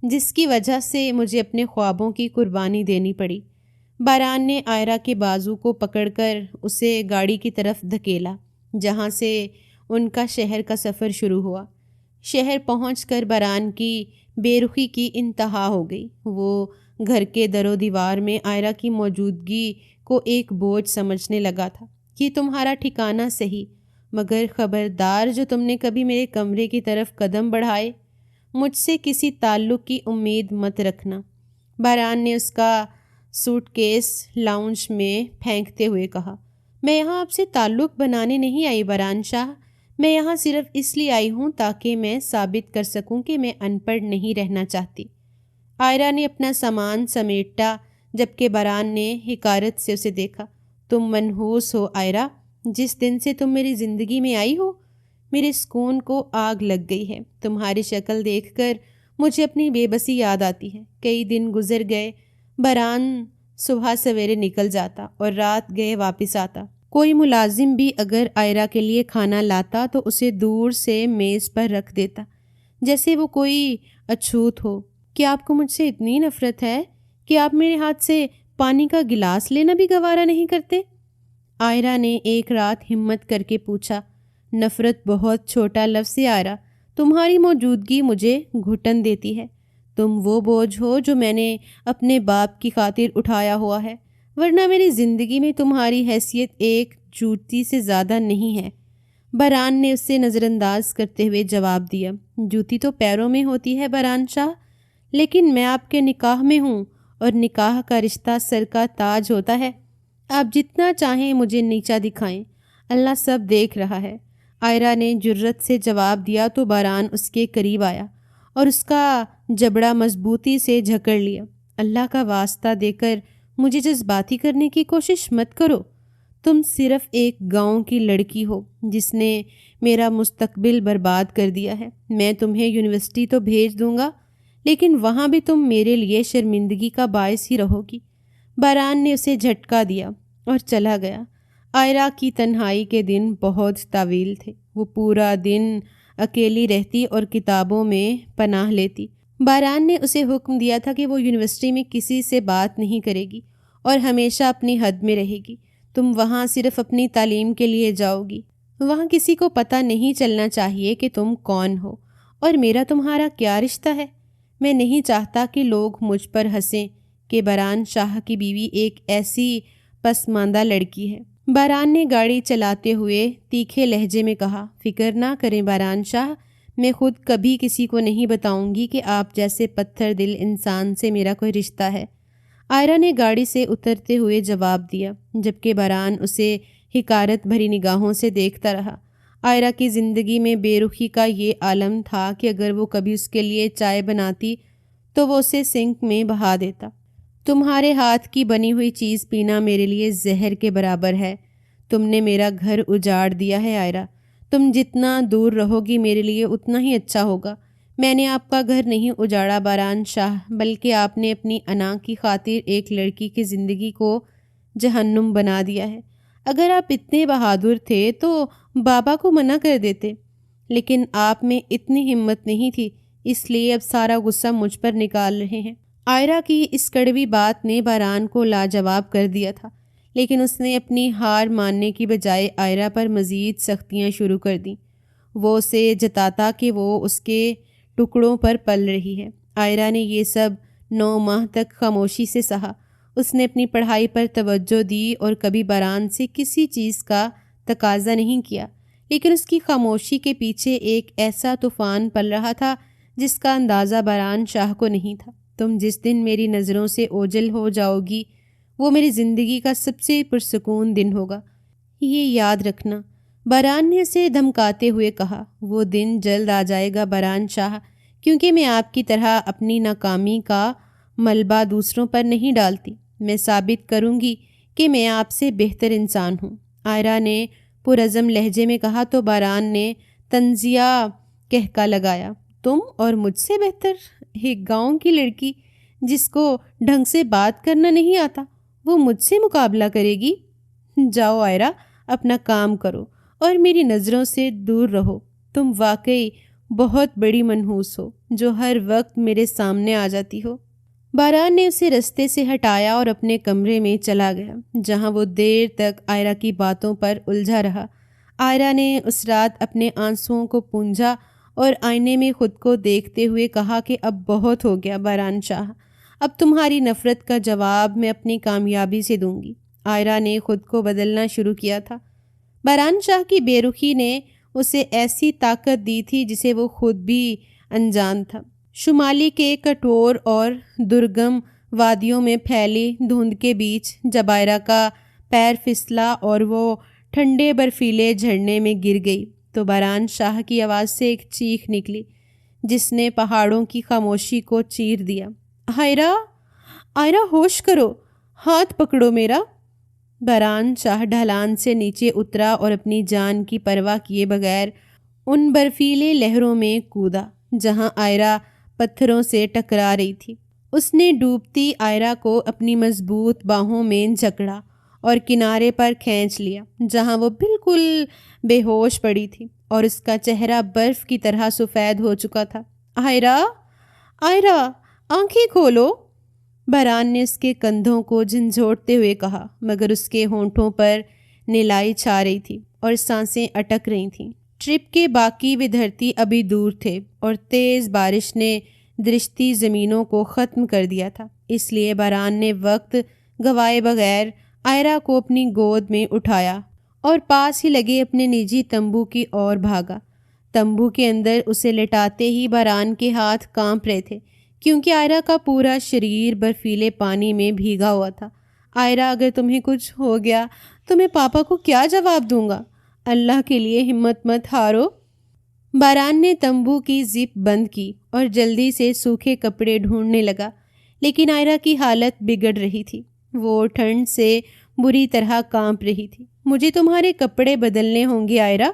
جس کی وجہ سے مجھے اپنے خوابوں کی قربانی دینی پڑی۔ باران نے آئرہ کے بازو کو پکڑ کر اسے گاڑی کی طرف دھکیلا جہاں سے ان کا شہر کا سفر شروع ہوا۔ شہر پہنچ کر باران کی بے رخی کی انتہا ہو گئی۔ وہ گھر کے در و دیوار میں آئرہ کی موجودگی کو ایک بوجھ سمجھنے لگا تھا۔ یہ تمہارا ٹھکانہ صحیح، مگر خبردار جو تم نے کبھی میرے کمرے کی طرف قدم بڑھائے، مجھ سے کسی تعلق کی امید مت رکھنا۔ باران نے اس کا سوٹ کیس لاؤنج میں پھینکتے ہوئے کہا، میں یہاں آپ سے تعلق بنانے نہیں آئی باران شاہ، میں یہاں صرف اس لیے آئی ہوں تاکہ میں ثابت کر سکوں کہ میں ان پڑھ نہیں رہنا چاہتی۔ آئرہ نے اپنا سامان سمیٹا جبکہ باران نے حقارت سے اسے دیکھا۔ تم منحوس ہو آئرہ، جس دن سے تم میری زندگی میں آئی ہو میرے سکون کو آگ لگ گئی ہے۔ تمہاری شکل دیکھ کر مجھے اپنی بے بسی یاد آتی ہے۔ کئی دن گزر گئے، باران صبح سویرے نکل جاتا اور رات گئے واپس آتا۔ کوئی ملازم بھی اگر آئرہ کے لیے کھانا لاتا تو اسے دور سے میز پر رکھ دیتا جیسے وہ کوئی اچھوت ہو۔ کیا آپ کو مجھ سے اتنی نفرت ہے کہ آپ میرے ہاتھ سے پانی کا گلاس لینا بھی گوارا نہیں کرتے؟ آئرہ نے ایک رات ہمت کر کے پوچھا۔ نفرت بہت چھوٹا لفظ ہے آئرہ، تمہاری موجودگی مجھے گھٹن دیتی ہے۔ تم وہ بوجھ ہو جو میں نے اپنے باپ کی خاطر اٹھایا ہوا ہے، ورنہ میری زندگی میں تمہاری حیثیت ایک جوتی سے زیادہ نہیں ہے۔ باران نے اسے نظر انداز کرتے ہوئے جواب دیا، جوتی تو پیروں میں ہوتی ہے باران شاہ، لیکن میں آپ کے نکاح میں ہوں اور نکاح کا رشتہ سر کا تاج ہوتا ہے۔ آپ جتنا چاہیں مجھے نیچا دکھائیں، اللہ سب دیکھ رہا ہے۔ آئرہ نے جرت سے جواب دیا تو باران اس کے قریب آیا اور اس کا جبڑا مضبوطی سے جھکڑ لیا۔ اللہ کا واسطہ دے کر مجھے جذباتی کرنے کی کوشش مت کرو۔ تم صرف ایک گاؤں کی لڑکی ہو جس نے میرا مستقبل برباد کر دیا ہے۔ میں تمہیں یونیورسٹی تو بھیج دوں گا، لیکن وہاں بھی تم میرے لیے شرمندگی کا باعث ہی رہو گی۔ باران نے اسے جھٹکا دیا اور چلا گیا۔ آئرہ کی تنہائی کے دن بہت طویل تھے۔ وہ پورا دن اکیلی رہتی اور کتابوں میں پناہ لیتی۔ باران نے اسے حکم دیا تھا کہ وہ یونیورسٹی میں کسی سے بات نہیں کرے گی اور ہمیشہ اپنی حد میں رہے گی۔ تم وہاں صرف اپنی تعلیم کے لیے جاؤ گی۔ وہاں کسی کو پتہ نہیں چلنا چاہیے کہ تم کون ہو اور میرا تمہارا کیا رشتہ ہے۔ میں نہیں چاہتا کہ لوگ مجھ پر ہنسیں کہ باران شاہ کی بیوی ایک ایسی پسماندہ لڑکی ہے۔ باران نے گاڑی چلاتے ہوئے تیکھے لہجے میں کہا، فکر نہ کریں باران شاہ، میں خود کبھی کسی کو نہیں بتاؤں گی کہ آپ جیسے پتھر دل انسان سے میرا کوئی رشتہ ہے۔ آئرہ نے گاڑی سے اترتے ہوئے جواب دیا، جبکہ باران اسے حقارت بھری نگاہوں سے دیکھتا رہا۔ آئرہ کی زندگی میں بے رخی کا یہ عالم تھا کہ اگر وہ کبھی اس کے لیے چائے بناتی تو وہ اسے سنک میں بہا دیتا۔ تمہارے ہاتھ کی بنی ہوئی چیز پینا میرے لیے زہر کے برابر ہے۔ تم نے میرا گھر اجاڑ دیا ہے آئرہ۔ تم جتنا دور رہو گی میرے لیے اتنا ہی اچھا ہوگا۔ میں نے آپ کا گھر نہیں اجاڑا باران شاہ، بلکہ آپ نے اپنی انا کی خاطر ایک لڑکی کی زندگی کو جہنم بنا دیا ہے۔ اگر آپ اتنے بہادر تھے تو بابا کو منع کر دیتے، لیکن آپ میں اتنی ہمت نہیں تھی، اس لیے اب سارا غصہ مجھ پر نکال رہے ہیں۔ آئرہ کی اس کڑوی بات نے باران کو لاجواب کر دیا تھا، لیکن اس نے اپنی ہار ماننے کی بجائے آئرہ پر مزید سختیاں شروع کر دیں۔ وہ اسے جتاتا کہ وہ اس کے ٹکڑوں پر پل رہی ہے۔ آئرہ نے یہ سب 9 ماہ تک خاموشی سے سہا۔ اس نے اپنی پڑھائی پر توجہ دی اور کبھی باران سے کسی چیز کا تقاضا نہیں کیا، لیکن اس کی خاموشی کے پیچھے ایک ایسا طوفان پل رہا تھا جس کا اندازہ باران شاہ کو نہیں تھا۔ تم جس دن میری نظروں سے اوجھل ہو جاؤ گی وہ میری زندگی کا سب سے پرسکون دن ہوگا، یہ یاد رکھنا، باران نے اسے دھمکاتے ہوئے کہا۔ وہ دن جلد آ جائے گا باران شاہ، کیونکہ میں آپ کی طرح اپنی ناکامی کا ملبہ دوسروں پر نہیں ڈالتی۔ میں ثابت کروں گی کہ میں آپ سے بہتر انسان ہوں، آئرہ نے پرعزم لہجے میں کہا تو باران نے طنزیہ کہکا لگایا، تم اور مجھ سے بہتر؟ ایک گاؤں کی لڑکی جس کو ڈھنگ سے بات کرنا نہیں آتا، وہ مجھ سے مقابلہ کرے گی؟ جاؤ آئرہ، اپنا کام کرو اور میری نظروں سے دور رہو۔ تم واقعی بہت بڑی منحوس ہو جو ہر وقت میرے سامنے آ جاتی ہو۔ باران نے اسے رستے سے ہٹایا اور اپنے کمرے میں چلا گیا، جہاں وہ دیر تک آئرہ کی باتوں پر الجھا رہا۔ آئرہ نے اس رات اپنے آنسوؤں کو پونجھا اور آئینے میں خود کو دیکھتے ہوئے کہا کہ اب بہت ہو گیا باران شاہ، اب تمہاری نفرت کا جواب میں اپنی کامیابی سے دوں گی۔ آئرہ نے خود کو بدلنا شروع کیا تھا۔ باران شاہ کی بے رخی نے اسے ایسی طاقت دی تھی جسے وہ خود بھی انجان تھا۔ شمالی کے کٹور اور درگم وادیوں میں پھیلی دھند کے بیچ جب آئرہ کا پیر پھسلا اور وہ ٹھنڈے برفیلے جھرنے میں گر گئی تو باران شاہ کی آواز سے ایک چیخ نکلی جس نے پہاڑوں کی خاموشی کو چیر دیا، آئرہ، آئرہ ہوش کرو، ہاتھ پکڑو میرا۔ باران شاہ ڈھلان سے نیچے اترا اور اپنی جان کی پرواہ کیے بغیر ان برفیلے لہروں میں کودا جہاں آئرہ پتھروں سے ٹکرا رہی تھی۔ اس نے ڈوبتی آئرہ کو اپنی مضبوط باہوں میں جکڑا اور کنارے پر کھینچ لیا جہاں وہ بالکل بے ہوش پڑی تھی اور اس کا چہرہ برف کی طرح سفید ہو چکا تھا۔ آئرہ، آئرہ، آنکھیں کھولو، باران نے اس کے کندھوں کو جھنجھوڑتے ہوئے کہا، مگر اس کے ہونٹوں پر نلائی چھا رہی تھی اور سانسیں اٹک رہی تھیں۔ ٹرپ کے باقی ودیارتھی ابھی دور تھے اور تیز بارش نے درشتی زمینوں کو ختم کر دیا تھا، اس لیے باران نے وقت گوائے بغیر آئرہ کو اپنی گود میں اٹھایا اور پاس ہی لگے اپنے نجی تمبو کی اور بھاگا۔ تمبو کے اندر اسے لٹاتے ہی باران کے ہاتھ کانپ رہے تھے کیونکہ آئرہ کا پورا شریر برفیلے پانی میں بھیگا ہوا تھا۔ آئرہ، اگر تمہیں کچھ ہو گیا تو میں پاپا کو کیا جواب دوں گا؟ اللہ کے لیے ہمت مت ہارو۔ باران نے تمبو کی زپ بند کی اور جلدی سے سوکھے کپڑے ڈھونڈنے لگا، لیکن آئرہ کی حالت بگڑ رہی تھی۔ وہ ٹھنڈ سے بری طرح کانپ رہی تھی۔ مجھے تمہارے کپڑے بدلنے ہوں گے آئرہ،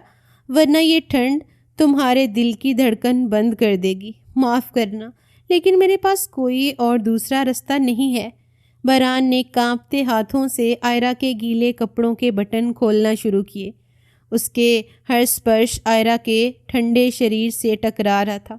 ورنہ یہ ٹھنڈ تمہارے دل کی دھڑکن بند کر دے گی۔ معاف کرنا، لیکن میرے پاس کوئی اور دوسرا رستہ نہیں ہے۔ بران نے کانپتے ہاتھوں سے آئرہ کے گیلے کپڑوں کے بٹن کھولنا شروع کیے۔ اس کے ہر سپرش آئرہ کے ٹھنڈے شریر سے ٹکرا رہا تھا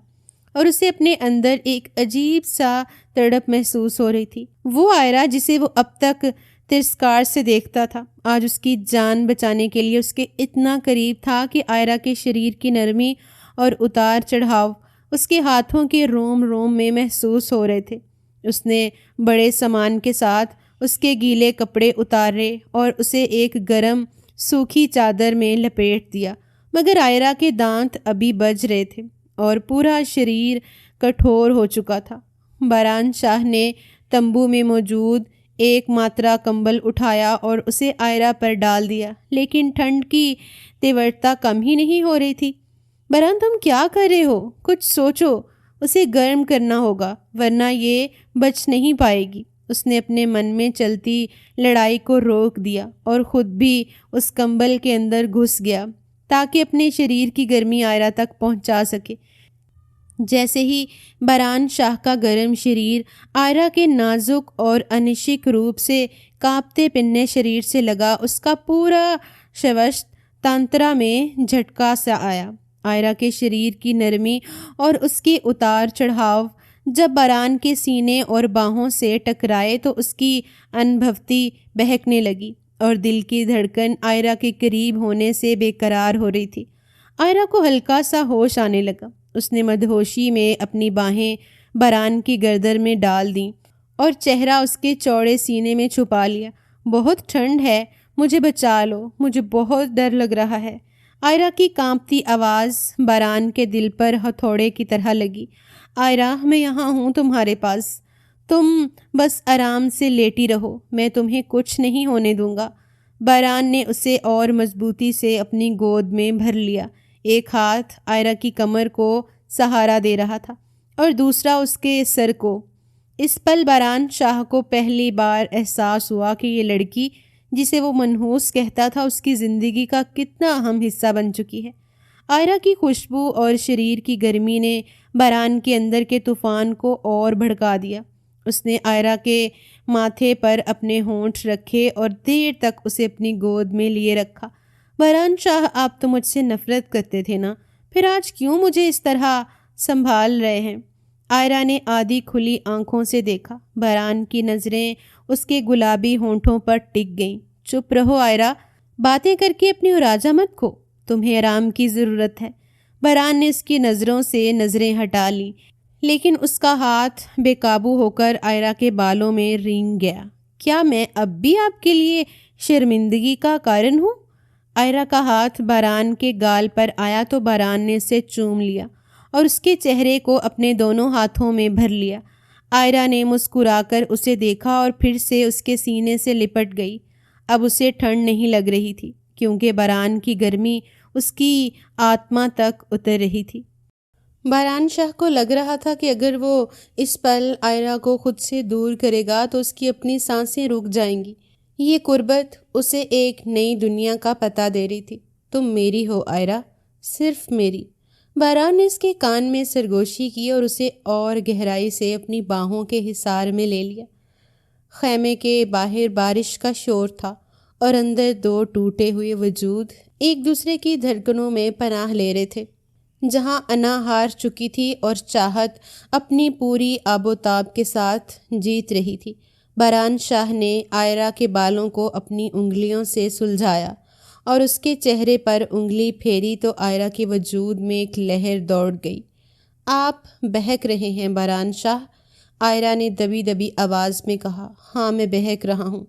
اور اسے اپنے اندر ایک عجیب سا تڑپ محسوس ہو رہی تھی۔ وہ آئرہ جسے وہ اب تک ترسکار سے دیکھتا تھا، آج اس کی جان بچانے کے لیے اس کے اتنا قریب تھا کہ آئرہ کے شریر کی نرمی اور اتار چڑھاؤ اس کے ہاتھوں کے روم روم میں محسوس ہو رہے تھے۔ اس نے بڑے سامان کے ساتھ اس کے گیلے کپڑے اتارے اور اسے ایک گرم سوکھی چادر میں لپیٹ دیا، مگر آئرہ کے دانت ابھی بج رہے تھے اور پورا شریر کٹھور ہو چکا تھا۔ بران شاہ نے تمبو میں موجود ایک ماترا کمبل اٹھایا اور اسے آئرہ پر ڈال دیا، لیکن ٹھنڈ کی تیورتا کم ہی نہیں ہو رہی تھی۔ بران، تم کیا کر رہے ہو؟ کچھ سوچو، اسے گرم کرنا ہوگا ورنہ یہ بچ نہیں پائے گی۔ اس نے اپنے من میں چلتی لڑائی کو روک دیا اور خود بھی اس کمبل کے اندر گھس گیا تاکہ اپنے شریر کی گرمی آئرہ تک پہنچا سکے۔ جیسے ہی بران شاہ کا گرم شریر آئرہ کے نازک اور انشک روپ سے کانپتے پنے شریر سے لگا، اس کا پورا شوشت تانترا میں جھٹکا سا آیا۔ آئرہ کے شریر کی نرمی اور اس کے اتار چڑھاؤ جب بران کے سینے اور باہوں سے ٹکرائے تو اس کی انبھوتی بہکنے لگی اور دل کی دھڑکن آئرہ کے قریب ہونے سے بے قرار ہو رہی تھی۔ آئرہ کو ہلکا سا ہوش آنے لگا۔ اس نے مدہوشی میں اپنی باہیں بران کی گردن میں ڈال دیں اور چہرہ اس کے چوڑے سینے میں چھپا لیا۔ بہت ٹھنڈ ہے، مجھے بچا لو، مجھے بہت ڈر لگ رہا ہے۔ آئرہ کی کانپتی آواز بران کے دل پر ہتھوڑے کی طرح لگی۔ آئرہ، میں یہاں ہوں تمہارے پاس، تم بس آرام سے لیٹی رہو، میں تمہیں کچھ نہیں ہونے دوں گا۔ بران نے اسے اور مضبوطی سے اپنی گود میں بھر لیا۔ ایک ہاتھ آئرہ کی کمر کو سہارا دے رہا تھا اور دوسرا اس کے سر کو۔ اس پل بران شاہ کو پہلی بار احساس ہوا کہ یہ لڑکی جسے وہ منحوس کہتا تھا اس کی زندگی کا کتنا اہم حصہ بن چکی ہے۔ آئرہ کی خوشبو اور شریر کی گرمی نے بران کے اندر کے طوفان کو اور بھڑکا دیا۔ اس نے آئرہ کے ماتھے پر اپنے ہونٹ رکھے اور دیر تک اسے اپنی گود میں لیے رکھا۔ بران شاہ، آپ تو مجھ سے نفرت کرتے تھے نا، پھر آج کیوں مجھے اس طرح سنبھال رہے ہیں؟ آئرہ نے آدھی کھلی آنکھوں سے دیکھا۔ بران کی نظریں اس کے گلابی ہونٹوں پر ٹک گئیں۔ چپ رہو آئرہ، باتیں کر کے اپنی اراجہ مت کھو، تمہیں آرام کی ضرورت ہے۔ بران نے اس کی نظروں سے نظریں ہٹا لیں، لیکن اس کا ہاتھ بے قابو ہو کر آئرہ کے بالوں میں رینگ گیا۔ کیا میں اب بھی آپ کے لیے شرمندگی کا کارن ہوں؟ آئرہ کا ہاتھ بران کے گال پر آیا تو بران نے اسے چوم لیا اور اس کے چہرے کو اپنے دونوں ہاتھوں میں بھر لیا۔ آئرہ نے مسکرا کر اسے دیکھا اور پھر سے اس کے سینے سے لپٹ گئی۔ اب اسے ٹھنڈ نہیں لگ رہی تھی کیونکہ بران کی گرمی اس کی آتما تک اتر رہی تھی۔ بران شاہ کو لگ رہا تھا کہ اگر وہ اس پل آئرہ کو خود سے دور کرے گا تو اس کی اپنی سانسیں رک جائیں گی۔ یہ قربت اسے ایک نئی دنیا کا پتہ دے رہی تھی۔ تم میری ہو آئرہ، صرف میری۔ بران نے اس کے کان میں سرگوشی کی اور اسے اور گہرائی سے اپنی باہوں کے حصار میں لے لیا۔ خیمے کے باہر بارش کا شور تھا اور اندر دو ٹوٹے ہوئے وجود ایک دوسرے کی دھڑکنوں میں پناہ لے رہے تھے۔ جہاں انا ہار چکی تھی اور چاہت اپنی پوری آب و تاب کے ساتھ جیت رہی تھی، بران شاہ نے آئرہ کے بالوں کو اپنی انگلیوں سے سلجھایا اور اس کے چہرے پر انگلی پھیری تو آئرہ کے وجود میں ایک لہر دوڑ گئی۔ آپ بہک رہے ہیں بران شاہ، آئرہ نے دبی دبی آواز میں کہا۔ ہاں، میں بہک رہا ہوں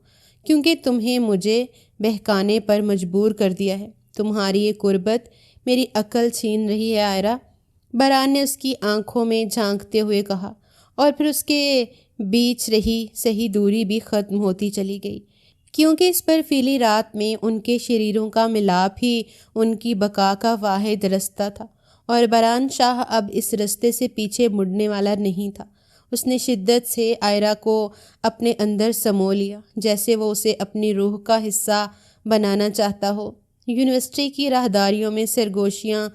کیونکہ تمہیں مجھے بہکانے پر مجبور کر دیا ہے۔ تمہاری یہ قربت میری عقل چھین رہی ہے آئرہ، بران نے اس کی آنکھوں میں جھانکتے ہوئے کہا، اور پھر اس کے بیچ رہی صحیح دوری بھی ختم ہوتی چلی گئی کیونکہ اس برفیلی رات میں ان کے شریروں کا ملاپ ہی ان کی بقا کا واحد رستہ تھا، اور بران شاہ اب اس رستے سے پیچھے مڑنے والا نہیں تھا۔ اس نے شدت سے آئرہ کو اپنے اندر سمو لیا، جیسے وہ اسے اپنی روح کا حصہ بنانا چاہتا ہو۔ یونیورسٹی کی راہداریوں میں سرگوشیاں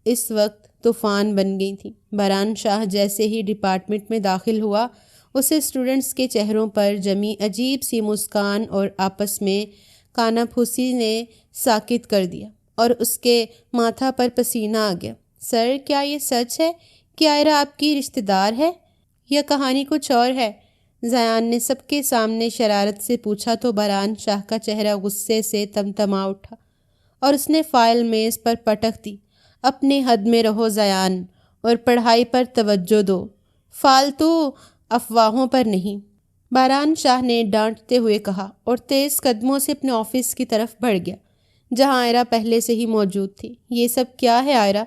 اس وقت طوفان بن گئی تھیں۔ باران شاہ جیسے ہی ڈپارٹمنٹ میں داخل ہوا، اسے اسٹوڈنٹس کے چہروں پر جمی عجیب سی مسکان اور آپس میں کانا پھوسی نے ساکت کر دیا، اور اس کے ماتھا پر پسینہ آ گیا۔ سر، کیا یہ سچ ہے کہ آئرہ آپ کی رشتہ دار ہے یا کہانی کچھ اور ہے؟ زیان نے سب کے سامنے شرارت سے پوچھا تو باران شاہ کا چہرہ غصے سے تمتما اٹھا اور اس نے فائل میز پر پٹک دی۔ اپنے حد میں رہو زیان، اور پڑھائی پر توجہ دو، فالتو افواہوں پر نہیں، باران شاہ نے ڈانٹتے ہوئے کہا، اور تیز قدموں سے اپنے آفس کی طرف بڑھ گیا جہاں آئرہ پہلے سے ہی موجود تھی۔ یہ سب کیا ہے آئرہ؟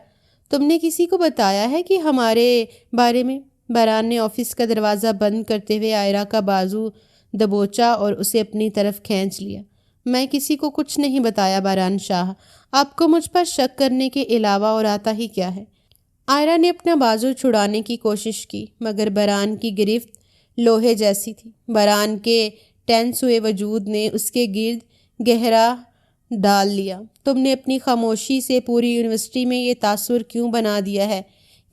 تم نے کسی کو بتایا ہے کہ ہمارے بارے میں؟ باران نے آفس کا دروازہ بند کرتے ہوئے آئرہ کا بازو دبوچا اور اسے اپنی طرف کھینچ لیا۔ میں کسی کو کچھ نہیں بتایا باران شاہ، آپ کو مجھ پر شک کرنے کے علاوہ اور آتا ہی کیا ہے؟ آئرہ نے اپنا بازو چھڑانے کی کوشش کی، مگر باران کی گرفت لوہے جیسی تھی۔ باران کے ٹینس ہوئے وجود نے اس کے گرد گہرا ڈال لیا۔ تم نے اپنی خاموشی سے پوری یونیورسٹی میں یہ تاثر کیوں بنا دیا ہے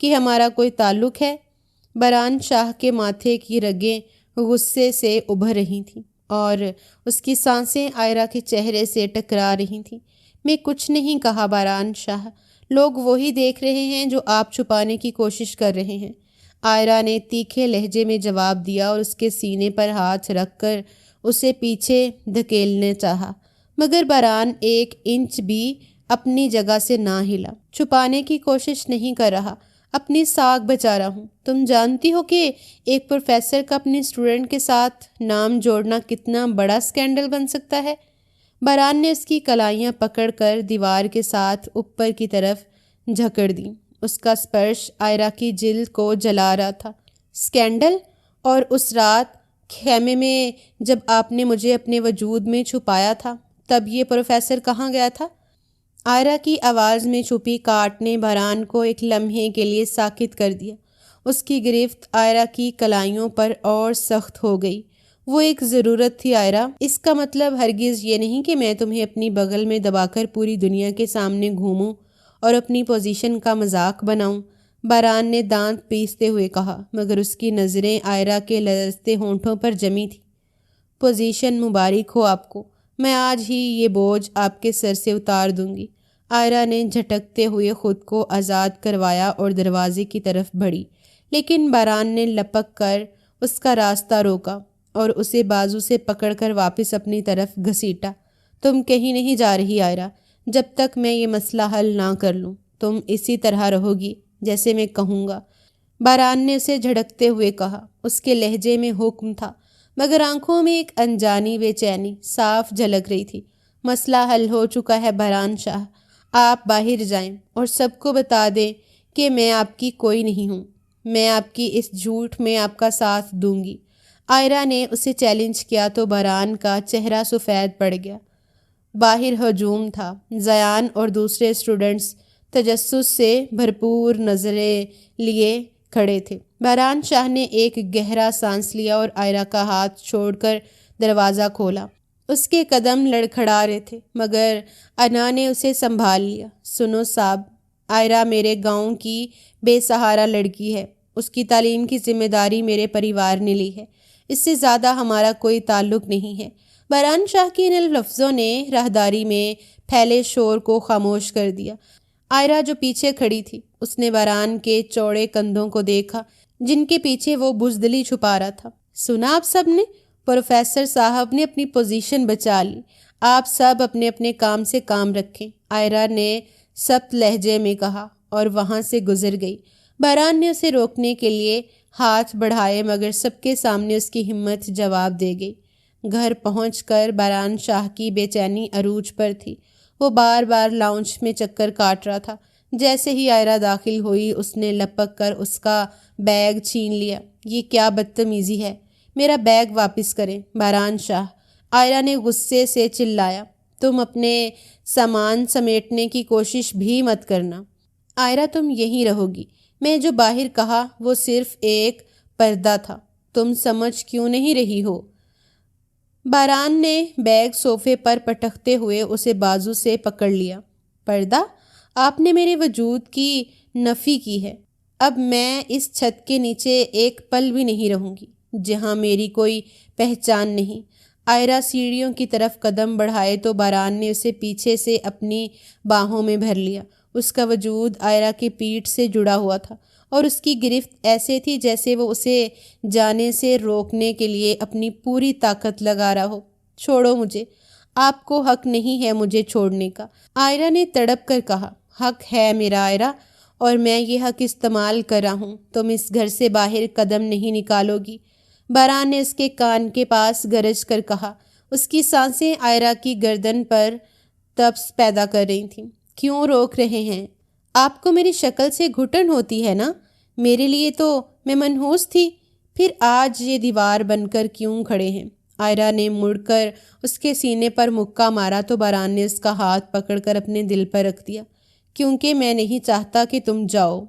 کہ ہمارا کوئی تعلق ہے؟ باران شاہ کے ماتھے کی رگیں غصے سے ابھر رہی تھیں اور اس کی سانسیں آئرہ کے چہرے سے ٹکرا رہی تھیں۔ میں کچھ نہیں کہا باران شاہ، لوگ وہی دیکھ رہے ہیں جو آپ چھپانے کی کوشش کر رہے ہیں، آئرہ نے تیکھے لہجے میں جواب دیا اور اس کے سینے پر ہاتھ رکھ کر اسے پیچھے دھکیلنے چاہا، مگر باران 1 انچ بھی اپنی جگہ سے نہ ہلا۔ چھپانے کی کوشش نہیں کر رہا، اپنی ساکھ بچا رہا ہوں۔ تم جانتی ہو کہ ایک پروفیسر کا اپنے اسٹوڈنٹ کے ساتھ نام جوڑنا کتنا بڑا اسکینڈل بن سکتا ہے؟ باران نے اس کی کلائیاں پکڑ کر دیوار کے ساتھ اوپر کی طرف جھکڑ دیں۔ اس کا اسپرش آئرہ کی جلد کو جلا رہا تھا۔ اسکینڈل؟ اور اس رات خیمے میں جب آپ نے مجھے اپنے وجود میں چھپایا تھا، تب یہ پروفیسر کہاں گیا تھا؟ آئرہ کی آواز میں چھپی کاٹ نے باران کو ایک لمحے کے لیے ساکت کر دیا۔ اس کی گرفت آئرہ کی کلائیوں پر اور سخت ہو گئی۔ وہ ایک ضرورت تھی آئرہ، اس کا مطلب ہرگز یہ نہیں کہ میں تمہیں اپنی بغل میں دبا کر پوری دنیا کے سامنے گھوموں اور اپنی پوزیشن کا مذاق بناؤں، باران نے دانت پیستے ہوئے کہا، مگر اس کی نظریں آئرہ کے لرزتے ہونٹوں پر جمی تھیں۔ پوزیشن مبارک ہو آپ کو، میں آج ہی یہ بوجھ آپ کے سر سے اتار دوں گی۔ آئرہ نے جھٹکتے ہوئے خود کو آزاد کروایا اور دروازے کی طرف بڑھی، لیکن باران نے لپک کر اس کا راستہ روکا اور اسے بازو سے پکڑ کر واپس اپنی طرف گھسیٹا۔ تم کہیں نہیں جا رہی آئرہ، جب تک میں یہ مسئلہ حل نہ کر لوں۔ تم اسی طرح رہو گی جیسے میں کہوں گا، باران نے اسے جھڑکتے ہوئے کہا۔ اس کے لہجے میں حکم تھا، مگر آنکھوں میں ایک انجانی بے چینی صاف جھلک رہی تھی۔ مسئلہ حل ہو چکا ہے باران شاہ، آپ باہر جائیں اور سب کو بتا دیں کہ میں آپ کی کوئی نہیں ہوں۔ میں آپ کی اس جھوٹ میں آپ کا ساتھ دوں گی۔ آئرہ نے اسے چیلنج کیا تو باران کا چہرہ سفید پڑ گیا۔ باہر ہجوم تھا۔ زیان اور دوسرے اسٹوڈنٹس تجسس سے بھرپور نظریں لیے کھڑے تھے۔ باران شاہ نے ایک گہرا سانس لیا اور آئرہ کا ہاتھ چھوڑ کر دروازہ کھولا۔ اس کے قدم لڑکھڑا رہے تھے، مگر انا نے اسے سنبھال لیا۔ سنو صاحب، آئرہ میرے گاؤں کی بے سہارا لڑکی ہے، اس کی تعلیم کی ذمہ داری میرے پریوار نے لی ہے، اس سے زیادہ ہمارا کوئی تعلق نہیں ہے۔ باران شاہ کے ان لفظوں نے راہداری میں پھیلے شور کو خاموش کر دیا۔ آئرہ جو پیچھے کھڑی تھی، اس نے باران کے چوڑے کندھوں کو دیکھا جن کے پیچھے وہ بزدلی چھپا رہا تھا۔ سنا آپ سب نے، پروفیسر صاحب نے اپنی پوزیشن بچا لی، آپ سب اپنے اپنے کام سے کام رکھیں، آئرہ نے سخت لہجے میں کہا اور وہاں سے گزر گئی۔ باران نے اسے روکنے کے لیے ہاتھ بڑھائے، مگر سب کے سامنے اس کی ہمت جواب دے گئی۔ گھر پہنچ کر باران شاہ کی بے چینی عروج پر تھی۔ وہ بار بار لاؤنج میں چکر کاٹ رہا تھا۔ جیسے ہی آئرہ داخل ہوئی، اس نے لپک کر اس کا بیگ چھین لیا۔ یہ کیا بدتمیزی ہے، میرا بیگ واپس کریں باران شاہ، آئرہ نے غصے سے چلایا۔ تم اپنے سامان سمیٹنے کی کوشش بھی مت کرنا، آئرہ تم یہیں رہو گی۔ میں جو باہر کہا وہ صرف ایک پردہ تھا۔ تم سمجھ کیوں نہیں رہی ہو؟ باران نے بیگ صوفے پر پٹکتے ہوئے اسے بازو سے پکڑ لیا۔ پردہ؟ آپ نے میرے وجود کی نفی کی ہے۔ اب میں اس چھت کے نیچے ایک پل بھی نہیں رہوں گی جہاں میری کوئی پہچان نہیں۔ آئرہ سیڑھیوں کی طرف قدم بڑھائے تو باران نے اسے پیچھے سے اپنی باہوں میں بھر لیا۔ اس کا وجود آئرہ کی پیٹھ سے جڑا ہوا تھا اور اس کی گرفت ایسے تھی جیسے وہ اسے جانے سے روکنے کے لیے اپنی پوری طاقت لگا رہا ہو۔ چھوڑو مجھے، آپ کو حق نہیں ہے مجھے چھوڑنے کا، آئرہ نے تڑپ کر کہا۔ حق ہے میرا آئرہ، اور میں یہ حق استعمال کر رہا ہوں۔ تم اس گھر سے باہر قدم نہیں نکالو گی، باران نے اس کے کان کے پاس گرج کر کہا۔ اس کی سانسیں آئرہ کی گردن پر تپش پیدا کر رہی تھیں۔ کیوں روک رہے ہیں؟ آپ کو میری شکل سے گھٹن ہوتی ہے نا؟ میرے لیے تو میں منحوس تھی، پھر آج یہ دیوار بن کر کیوں کھڑے ہیں؟ آئرہ نے مڑ کر اس کے سینے پر مکہ مارا تو باران نے اس کا ہاتھ پکڑ کر اپنے دل پر رکھ دیا۔ کیونکہ میں نہیں چاہتا کہ تم جاؤ،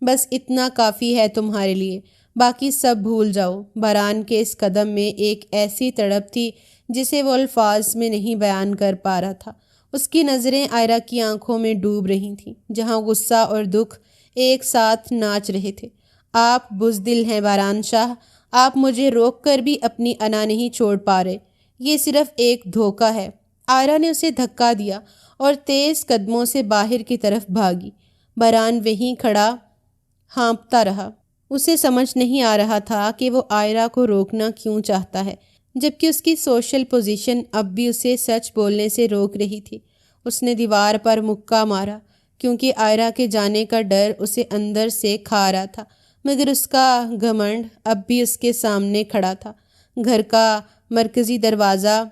بس اتنا کافی ہے تمہارے لیے، باقی سب بھول جاؤ۔ باران کے اس قدم میں ایک ایسی تڑپ تھی جسے وہ الفاظ میں نہیں بیان کر پا رہا تھا۔ اس کی نظریں آئرہ کی آنکھوں میں ڈوب رہی تھیں جہاں غصہ اور دکھ ایک ساتھ ناچ رہے تھے۔ آپ بزدل ہیں باران شاہ، آپ مجھے روک کر بھی اپنی انا نہیں چھوڑ پا رہے، یہ صرف ایک دھوکہ ہے۔ آئرہ نے اسے دھکا دیا اور تیز قدموں سے باہر کی طرف بھاگی۔ باران وہیں کھڑا ہانپتا رہا۔ اسے سمجھ نہیں آ رہا تھا کہ وہ آئرہ کو روکنا کیوں چاہتا ہے، جبکہ اس کی سوشل پوزیشن اب بھی اسے سچ بولنے سے روک رہی تھی۔ اس نے دیوار پر مکہ مارا کیونکہ آئرہ کے جانے کا ڈر اسے اندر سے کھا رہا تھا، مگر اس کا گھمنڈ اب بھی اس کے سامنے کھڑا تھا۔ گھر کا مرکزی دروازہ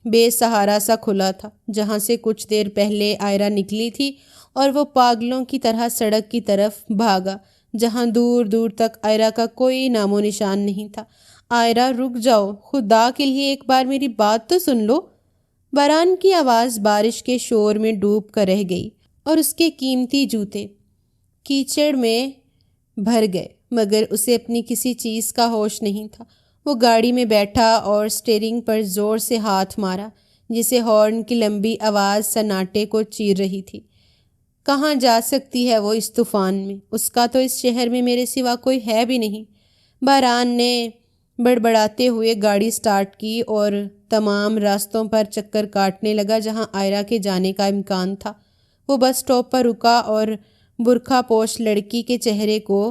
بے سہارا سا کھلا تھا جہاں سے کچھ دیر پہلے آئرہ نکلی تھی، اور وہ پاگلوں کی طرح سڑک کی طرف بھاگا جہاں دور دور تک آئرہ کا کوئی نام و نشان نہیں تھا۔ آئرہ رک جاؤ، خدا کے لیے ایک بار میری بات تو سن لو۔ باران کی آواز بارش کے شور میں ڈوب کر رہ گئی اور اس کے قیمتی جوتے کیچڑ میں بھر گئے، مگر اسے اپنی کسی چیز کا ہوش نہیں تھا۔ وہ گاڑی میں بیٹھا اور اسٹیئرنگ پر زور سے ہاتھ مارا جسے ہارن کی لمبی آواز سناٹے کو چیر رہی تھی۔ کہاں جا سکتی ہے وہ اس طوفان میں؟ اس کا تو اس شہر میں میرے سوا کوئی ہے بھی نہیں۔ باران نے بڑبڑاتے ہوئے گاڑی سٹارٹ کی اور تمام راستوں پر چکر کاٹنے لگا جہاں آئرہ کے جانے کا امکان تھا۔ وہ بس اسٹاپ پر رکا اور برقع پوش لڑکی کے چہرے کو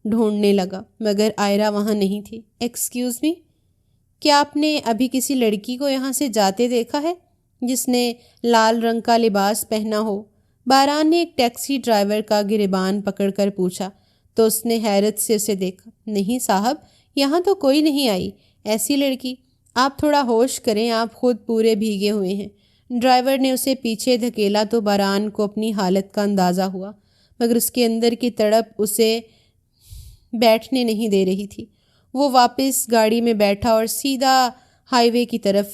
ڈھونڈنے لگا، مگر آئرہ وہاں نہیں تھی۔ ایکسکیوز می، کیا آپ نے ابھی کسی لڑکی کو یہاں سے جاتے دیکھا ہے جس نے لال رنگ کا لباس پہنا ہو؟ باران نے ایک ٹیکسی ڈرائیور کا گریبان پکڑ کر پوچھا تو اس نے حیرت سے اسے دیکھا۔ نہیں صاحب، یہاں تو کوئی نہیں آئی ایسی لڑکی۔ آپ تھوڑا ہوش کریں، آپ خود پورے بھیگے ہوئے ہیں۔ ڈرائیور نے اسے پیچھے دھکیلا تو باران کو اپنی حالت کا اندازہ ہوا، مگر اس کے اندر کی تڑپ اسے بیٹھنے نہیں دے رہی تھی۔ وہ واپس گاڑی میں بیٹھا اور سیدھا ہائی وے کی طرف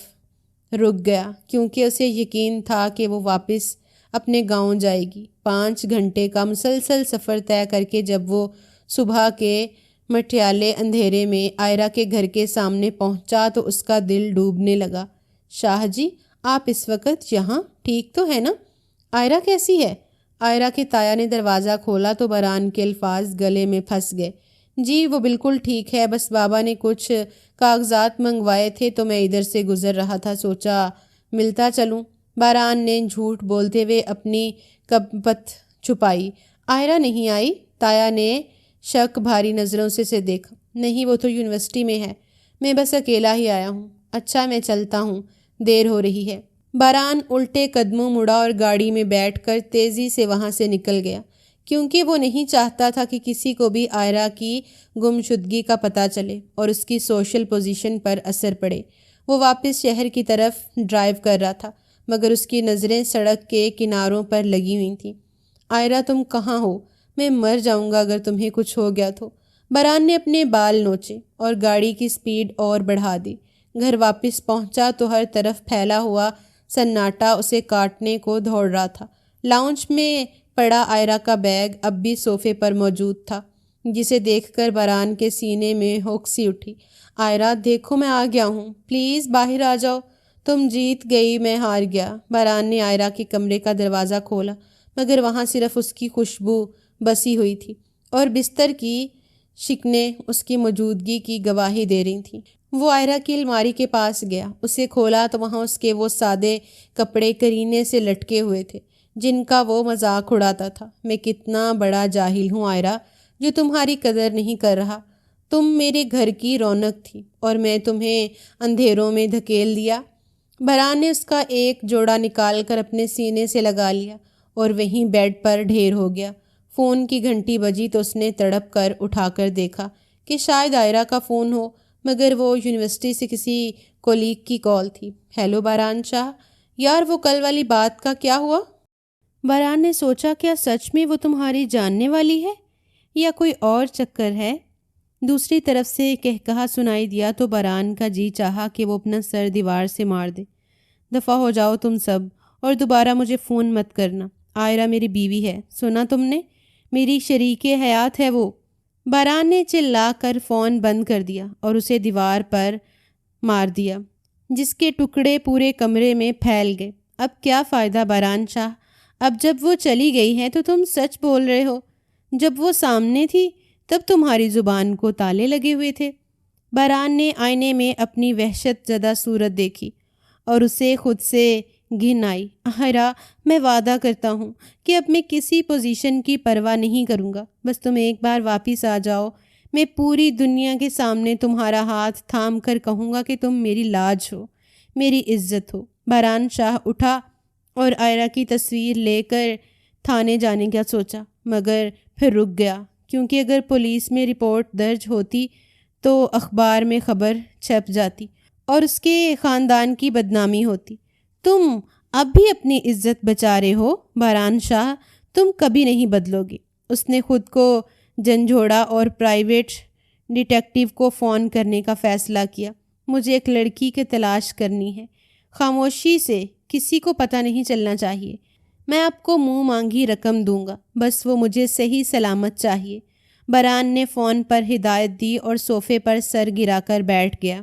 رک گیا کیونکہ اسے یقین تھا کہ وہ واپس اپنے گاؤں جائے گی۔ 5 گھنٹے کا مسلسل سفر طے کر کے جب وہ صبح کے مٹھیالے اندھیرے میں آئرہ کے گھر کے سامنے پہنچا تو اس کا دل ڈوبنے لگا۔ شاہ جی، آپ اس وقت یہاں ٹھیک تو ہے نا؟ آئرہ کیسی ہے؟ آئرہ کے تایا نے دروازہ کھولا تو باران کے الفاظ گلے میں پھنس گئے۔ جی وہ بالکل ٹھیک ہے، بس بابا نے کچھ کاغذات منگوائے تھے تو میں ادھر سے گزر رہا تھا، سوچا ملتا چلوں۔ باران نے جھوٹ بولتے ہوئے اپنی کپت چھپائی۔ آئرہ نہیں آئی؟ تایا نے شک بھاری نظروں سے اسے دیکھا۔ نہیں، وہ تو یونیورسٹی میں ہے، میں بس اکیلا ہی آیا ہوں۔ اچھا میں چلتا ہوں، دیر ہو رہی ہے۔ باران الٹے قدموں مڑا اور گاڑی میں بیٹھ کر تیزی سے وہاں سے نکل گیا کیونکہ وہ نہیں چاہتا تھا کہ کسی کو بھی آئرہ کی گمشدگی کا پتہ چلے اور اس کی سوشل پوزیشن پر اثر پڑے۔ وہ واپس شہر کی طرف ڈرائیو کر رہا تھا مگر اس کی نظریں سڑک کے کناروں پر لگی ہوئی تھیں۔ آئرہ تم کہاں ہو؟ میں مر جاؤں گا اگر تمہیں کچھ ہو گیا تو۔ باران نے اپنے بال نوچے اور گاڑی کی سپیڈ اور بڑھا دی۔ گھر واپس پہنچا تو ہر طرف پھیلا ہوا سناٹا اسے کاٹنے کو دوڑ رہا تھا۔ لاؤنج میں پڑا آئرہ کا بیگ اب بھی صوفے پر موجود تھا۔ جسے دیکھ کر باران کے سینے میں ہوک سی اٹھی۔ آئرہ دیکھو میں آ گیا ہوں، پلیز باہر آ جاؤ، تم جیت گئی میں ہار گیا۔ باران نے آئرہ کے کمرے کا دروازہ کھولا مگر وہاں صرف اس کی خوشبو بسی ہوئی تھی اور بستر کی شکنیں اس کی موجودگی کی گواہی دے رہی تھیں۔ وہ آئرہ کی الماری کے پاس گیا، اسے کھولا تو وہاں اس کے وہ سادے کپڑے کرینے سے لٹکے ہوئے تھے جن کا وہ مذاق اڑاتا تھا۔ میں کتنا بڑا جاہل ہوں آئرہ، جو تمہاری قدر نہیں کر رہا۔ تم میرے گھر کی رونق تھی اور میں تمہیں اندھیروں میں دھکیل دیا۔ باران نے اس کا ایک جوڑا نکال کر اپنے سینے سے لگا لیا اور وہیں بیڈ پر ڈھیر ہو گیا۔ فون کی گھنٹی بجی تو اس نے تڑپ کر اٹھا کر دیکھا کہ شاید آئرہ کا فون ہو، مگر وہ یونیورسٹی سے کسی کولیگ کی کال تھی۔ ہیلو باران شاہ، یار وہ کل والی بات کا کیا ہوا؟ باران نے سوچا کیا سچ میں وہ تمہاری جاننے والی ہے یا کوئی اور چکر ہے؟ دوسری طرف سے کہا سنائی دیا تو باران کا جی چاہا کہ وہ اپنا سر دیوار سے مار دے۔ دفع ہو جاؤ تم سب اور دوبارہ مجھے فون مت کرنا۔ آئرہ میری بیوی ہے، سنا تم نے؟ میری شریک حیات ہے وہ۔ باران نے چلا کر فون بند کر دیا اور اسے دیوار پر مار دیا، جس کے ٹکڑے پورے کمرے میں پھیل گئے۔ اب کیا فائدہ باران شاہ؟ اب جب وہ چلی گئی ہے تو تم سچ بول رہے ہو۔ جب وہ سامنے تھی تب تمہاری زبان کو تالے لگے ہوئے تھے۔ باران نے آئینے میں اپنی وحشت زدہ صورت دیکھی اور اسے خود سے گھن آئی۔ آئرہ، میں وعدہ کرتا ہوں کہ اب میں کسی پوزیشن کی پرواہ نہیں کروں گا، بس تم ایک بار واپس آ جاؤ، میں پوری دنیا کے سامنے تمہارا ہاتھ تھام کر کہوں گا کہ تم میری لاج ہو، میری عزت ہو۔ باران شاہ اٹھا اور آئرہ کی تصویر لے کر تھانے جانے کا سوچا، مگر پھر رک گیا کیونکہ اگر پولیس میں رپورٹ درج ہوتی تو اخبار میں خبر چھپ جاتی اور اس کے خاندان کی بدنامی ہوتی۔ تم اب بھی اپنی عزت بچا رہے ہو باران شاہ، تم کبھی نہیں بدلو گے۔ اس نے خود کو جھنجھوڑا اور پرائیویٹ ڈیٹیکٹیو کو فون کرنے کا فیصلہ کیا۔ مجھے ایک لڑکی کی تلاش کرنی ہے، خاموشی سے، کسی کو پتہ نہیں چلنا چاہیے۔ میں آپ کو منہ مانگی رقم دوں گا، بس وہ مجھے صحیح سلامت چاہیے۔ باران نے فون پر ہدایت دی اور صوفے پر سر گرا کر بیٹھ گیا۔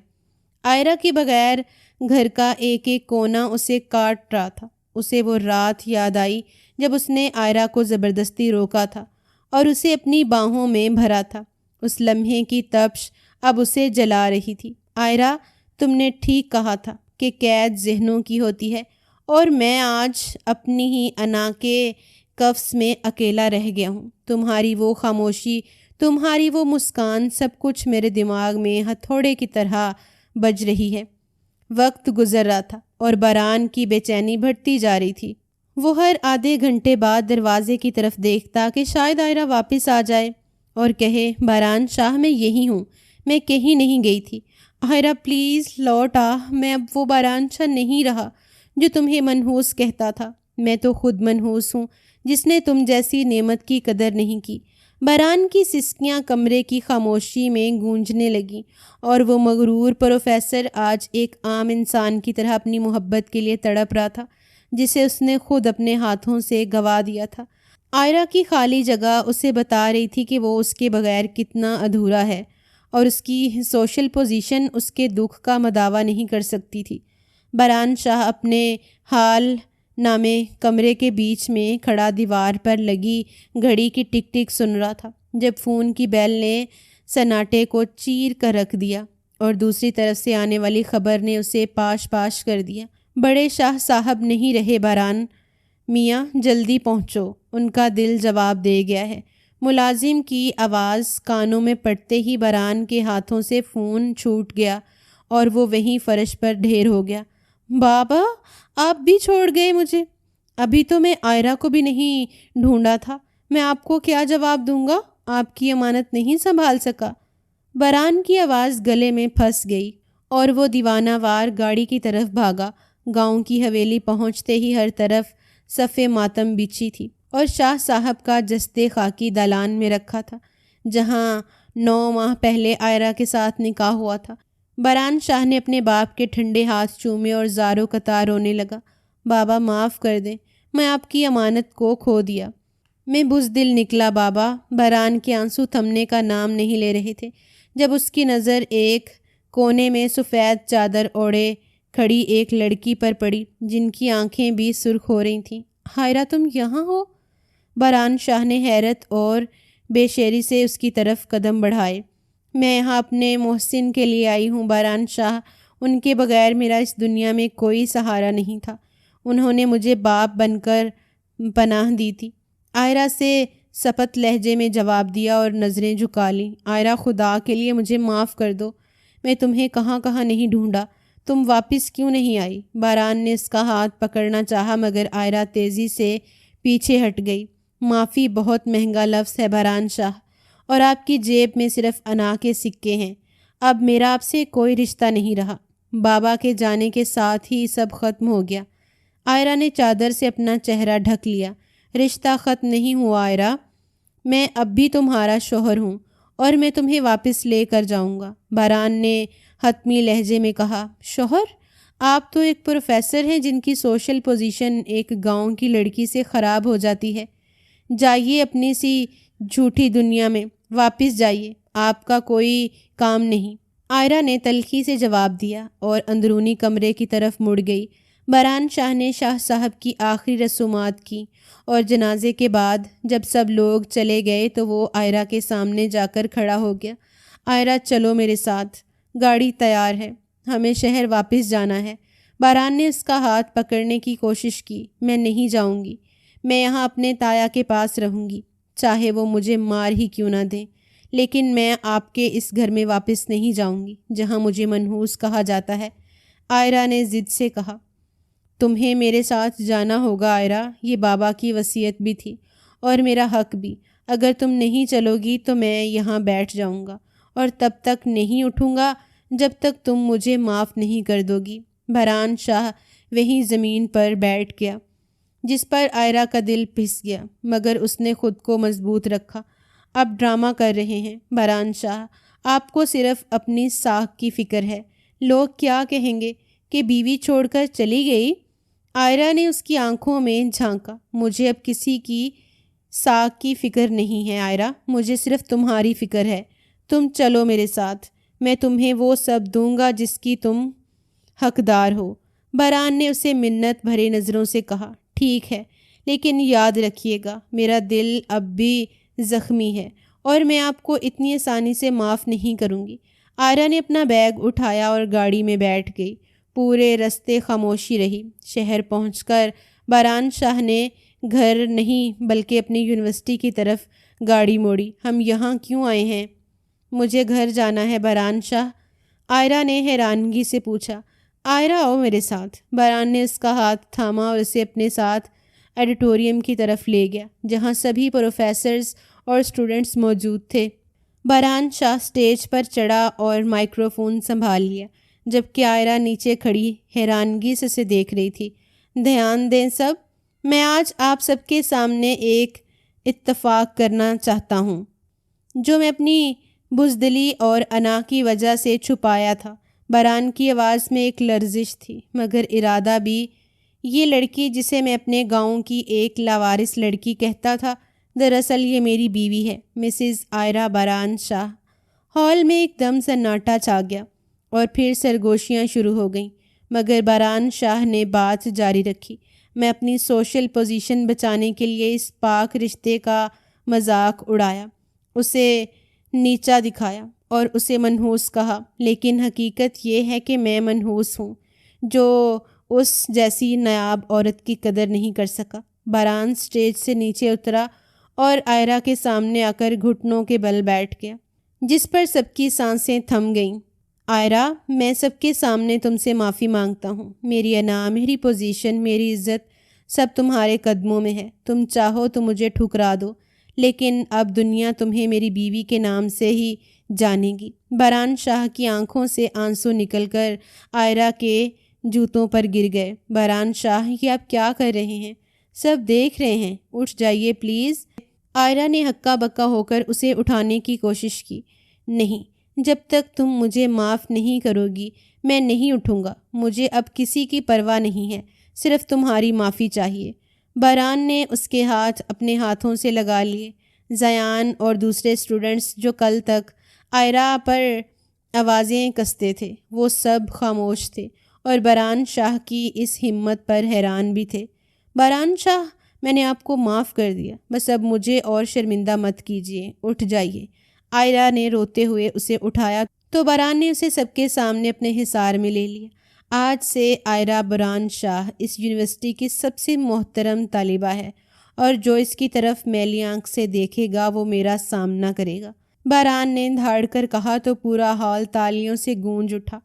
آئرہ کے بغیر گھر کا ایک ایک کونا اسے کاٹ رہا تھا۔ اسے وہ رات یاد آئی جب اس نے آئرہ کو زبردستی روکا تھا اور اسے اپنی باہوں میں بھرا تھا۔ اس لمحے کی تپش اب اسے جلا رہی تھی۔ آئرہ، تم نے ٹھیک کہا تھا کہ قید ذہنوں کی ہوتی ہے اور میں آج اپنی ہی انا کے قفس میں اکیلا رہ گیا ہوں۔ تمہاری وہ خاموشی، تمہاری وہ مسکان، سب کچھ میرے دماغ میں ہتھوڑے کی طرح بج رہی ہے۔ وقت گزر رہا تھا اور باران کی بے چینی بڑھتی جا رہی تھی۔ وہ ہر آدھے گھنٹے بعد دروازے کی طرف دیکھتا کہ شاید آئرہ واپس آ جائے اور کہے، باران شاہ میں یہی ہوں، میں کہیں نہیں گئی تھی۔ آئرہ پلیز لوٹ آ، میں اب وہ باران شاہ نہیں رہا جو تمہیں منحوس کہتا تھا۔ میں تو خود منحوس ہوں جس نے تم جیسی نعمت کی قدر نہیں کی۔ باران کی سسکیاں کمرے کی خاموشی میں گونجنے لگیں اور وہ مغرور پروفیسر آج ایک عام انسان کی طرح اپنی محبت کے لیے تڑپ رہا تھا جسے اس نے خود اپنے ہاتھوں سے گنوا دیا تھا۔ آئرہ کی خالی جگہ اسے بتا رہی تھی کہ وہ اس کے بغیر کتنا ادھورا ہے اور اس کی سوشل پوزیشن اس کے دکھ کا مداوا نہیں کر سکتی تھی۔ باران شاہ اپنے حال نامے کمرے کے بیچ میں کھڑا دیوار پر لگی گھڑی کی ٹک ٹک سن رہا تھا جب فون کی بیل نے سناٹے کو چیر کر رکھ دیا اور دوسری طرف سے آنے والی خبر نے اسے پاش پاش کر دیا۔ بڑے شاہ صاحب نہیں رہے باران میاں، جلدی پہنچو، ان کا دل جواب دے گیا ہے۔ ملازم کی آواز کانوں میں پڑتے ہی باران کے ہاتھوں سے فون چھوٹ گیا اور وہ وہیں فرش پر ڈھیر ہو گیا۔ بابا، آپ بھی چھوڑ گئے مجھے؟ ابھی تو میں آئرہ کو بھی نہیں ڈھونڈا تھا، میں آپ کو کیا جواب دوں گا؟ آپ کی امانت نہیں سنبھال سکا۔ باران کی آواز گلے میں پھنس گئی اور وہ دیوانہ وار گاڑی کی طرف بھاگا۔ گاؤں کی حویلی پہنچتے ہی ہر طرف صف ماتم بچھی تھی اور شاہ صاحب کا جسد خاکی دالان میں رکھا تھا جہاں 9 ماہ پہلے آئرہ کے ساتھ نکاح ہوا تھا۔ باران شاہ نے اپنے باپ کے ٹھنڈے ہاتھ چومے اور زاروں قطار رونے لگا۔ بابا معاف کر دیں، میں آپ کی امانت کو کھو دیا، میں بزدل نکلا بابا۔ باران کے آنسو تھمنے کا نام نہیں لے رہے تھے جب اس کی نظر ایک کونے میں سفید چادر اوڑھے کھڑی ایک لڑکی پر پڑی جن کی آنکھیں بھی سرخ ہو رہی تھیں۔ عائرہ تم یہاں ہو؟ باران شاہ نے حیرت اور بے شعوری سے اس کی طرف قدم بڑھائے۔ میں یہاں اپنے محسن کے لیے آئی ہوں باران شاہ، ان کے بغیر میرا اس دنیا میں کوئی سہارا نہیں تھا، انہوں نے مجھے باپ بن کر پناہ دی تھی۔ عائرہ سے سپت لہجے میں جواب دیا اور نظریں جھکا لیں۔ عائرہ خدا کے لیے مجھے معاف کر دو، میں تمہیں کہاں کہاں نہیں ڈھونڈا، تم واپس کیوں نہیں آئی؟ باران نے اس کا ہاتھ پکڑنا چاہا مگر عائرہ تیزی سے پیچھے ہٹ گئی۔ معافی بہت مہنگا لفظ ہے باران شاہ، اور آپ کی جیب میں صرف انا کے سکے ہیں، اب میرا آپ سے کوئی رشتہ نہیں رہا۔ بابا کے جانے کے ساتھ ہی سب ختم ہو گیا۔ عائرہ نے چادر سے اپنا چہرہ ڈھک لیا۔ رشتہ ختم نہیں ہوا عائرہ، میں اب بھی تمہارا شوہر ہوں اور میں تمہیں واپس لے کر جاؤں گا، باران نے حتمی لہجے میں کہا۔ شوہر؟ آپ تو ایک پروفیسر ہیں جن کی سوشل پوزیشن ایک گاؤں کی لڑکی سے خراب ہو جاتی ہے۔ جائیے اپنی سی جھوٹی دنیا میں، واپس جائیے، آپ کا کوئی کام نہیں۔ عائرہ نے تلخی سے جواب دیا اور اندرونی کمرے کی طرف مڑ گئی۔ باران شاہ نے شاہ صاحب کی آخری رسومات کی اور جنازے کے بعد جب سب لوگ چلے گئے تو وہ عائرہ کے سامنے جا کر کھڑا ہو گیا۔ عائرہ چلو میرے ساتھ، گاڑی تیار ہے، ہمیں شہر واپس جانا ہے۔ باران نے اس کا ہاتھ پکڑنے کی کوشش کی۔ میں نہیں جاؤں گی، میں یہاں اپنے تایا کے پاس رہوں گی، چاہے وہ مجھے مار ہی کیوں نہ دیں، لیکن میں آپ کے اس گھر میں واپس نہیں جاؤں گی جہاں مجھے منحوس کہا جاتا ہے۔ عائرہ نے ضد سے کہا۔ تمہیں میرے ساتھ جانا ہوگا عائرہ، یہ بابا کی وصیت بھی تھی اور میرا حق بھی، اگر تم نہیں چلو گی تو میں یہاں بیٹھ جاؤں گا اور تب تک نہیں اٹھوں گا جب تک تم مجھے معاف نہیں کر دو گی۔ باران شاہ وہیں زمین پر بیٹھ گیا جس پر عائرہ کا دل پھس گیا، مگر اس نے خود کو مضبوط رکھا۔ اب ڈرامہ کر رہے ہیں باران شاہ، آپ کو صرف اپنی ساکھ کی فکر ہے، لوگ کیا کہیں گے کہ بیوی چھوڑ کر چلی گئی؟ عائرہ نے اس کی آنکھوں میں جھانکا۔ مجھے اب کسی کی ساکھ کی فکر نہیں ہے عائرہ، مجھے صرف تمہاری فکر ہے، تم چلو میرے ساتھ، میں تمہیں وہ سب دوں گا جس کی تم حقدار ہو۔ باران نے اسے منت بھرے نظروں سے کہا۔ ٹھیک ہے، لیکن یاد رکھیے گا میرا دل اب بھی زخمی ہے اور میں آپ کو اتنی آسانی سے معاف نہیں کروں گی۔ عائرہ نے اپنا بیگ اٹھایا اور گاڑی میں بیٹھ گئی۔ پورے رستے خاموشی رہی۔ شہر پہنچ کر باران شاہ نے گھر نہیں بلکہ اپنی یونیورسٹی کی طرف گاڑی موڑی۔ ہم یہاں کیوں آئے ہیں؟ مجھے گھر جانا ہے باران شاہ، عائرہ نے حیرانگی سے پوچھا۔ عائرہ آؤ میرے ساتھ۔ باران نے اس کا ہاتھ تھاما اور اسے اپنے ساتھ ایڈیٹوریم کی طرف لے گیا جہاں سبھی پروفیسرز اور اسٹوڈنٹس موجود تھے۔ باران شاہ اسٹیج پر چڑھا اور مائکروفون سنبھال لیا جبکہ عائرہ نیچے کھڑی حیرانگی سے اسے دیکھ رہی تھی۔ دھیان دیں سب، میں آج آپ سب کے سامنے ایک اتفاق کرنا چاہتا ہوں جو میں اپنی بزدلی اور انا کی وجہ سے چھپایا تھا۔ باران کی آواز میں ایک لرزش تھی مگر ارادہ بھی۔ یہ لڑکی جسے میں اپنے گاؤں کی ایک لاوارث لڑکی کہتا تھا، دراصل یہ میری بیوی ہے، مسز عائرہ باران شاہ۔ ہال میں ایک دم سناٹا چھا گیا اور پھر سرگوشیاں شروع ہو گئیں، مگر باران شاہ نے بات جاری رکھی۔ میں اپنی سوشل پوزیشن بچانے کے لیے اس پاک رشتے کا مذاق اڑایا، اسے نیچا دکھایا اور اسے منحوس کہا، لیکن حقیقت یہ ہے کہ میں منحوس ہوں جو اس جیسی نایاب عورت کی قدر نہیں کر سکا۔ باران سٹیج سے نیچے اترا اور عائرہ کے سامنے آ کر گھٹنوں کے بل بیٹھ گیا جس پر سب کی سانسیں تھم گئیں۔ عائرہ، میں سب کے سامنے تم سے معافی مانگتا ہوں، میری انا، میری پوزیشن، میری عزت سب تمہارے قدموں میں ہے، تم چاہو تو مجھے ٹھکرا دو لیکن اب دنیا تمہیں میری بیوی کے نام سے ہی جانے گی۔ باران شاہ کی آنکھوں سے آنسو نکل کر عائرہ کے جوتوں پر گر گئے۔ باران شاہ، یہ آپ کیا کر رہے ہیں؟ سب دیکھ رہے ہیں، اٹھ جائیے پلیز۔ عائرہ نے ہکا بکا ہو کر اسے اٹھانے کی کوشش کی۔ نہیں، جب تک تم مجھے معاف نہیں کرو گی میں نہیں اٹھوں گا، مجھے اب کسی کی پرواہ نہیں ہے، صرف تمہاری معافی چاہیے۔ باران نے اس کے ہاتھ اپنے ہاتھوں سے لگا لیے۔ زیان اور دوسرے اسٹوڈنٹس جو کل تک آئرہ پر آوازیں کستے تھے وہ سب خاموش تھے اور باران شاہ کی اس ہمت پر حیران بھی تھے۔ باران شاہ، میں نے آپ کو معاف کر دیا، بس اب مجھے اور شرمندہ مت کیجیے، اٹھ جائیے۔ آئرہ نے روتے ہوئے اسے اٹھایا تو باران نے اسے سب کے سامنے اپنے حصار میں لے لیا۔ آج سے آئرہ باران شاہ اس یونیورسٹی کی سب سے محترم طالبہ ہے اور جو اس کی طرف میلی آنکھ سے دیکھے گا وہ میرا سامنا کرے گا۔ باران نے دھاڑ کر کہا تو پورا ہال تالیوں سے گونج اٹھا۔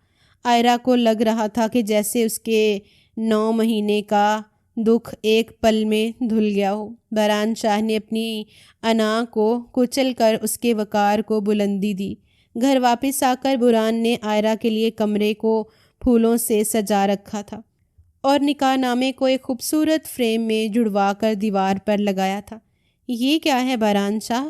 آئرہ کو لگ رہا تھا کہ جیسے اس کے 9 مہینے کا دکھ ایک پل میں دھل گیا ہو۔ باران شاہ نے اپنی انا کو کچل کر اس کے وقار کو بلندی دی۔ گھر واپس آ کر باران نے آئرہ کے لیے کمرے کو پھولوں سے سجا رکھا تھا اور نکاح نامے کو ایک خوبصورت فریم میں جڑوا کر دیوار پر لگایا تھا۔ یہ کیا ہے باران شاہ؟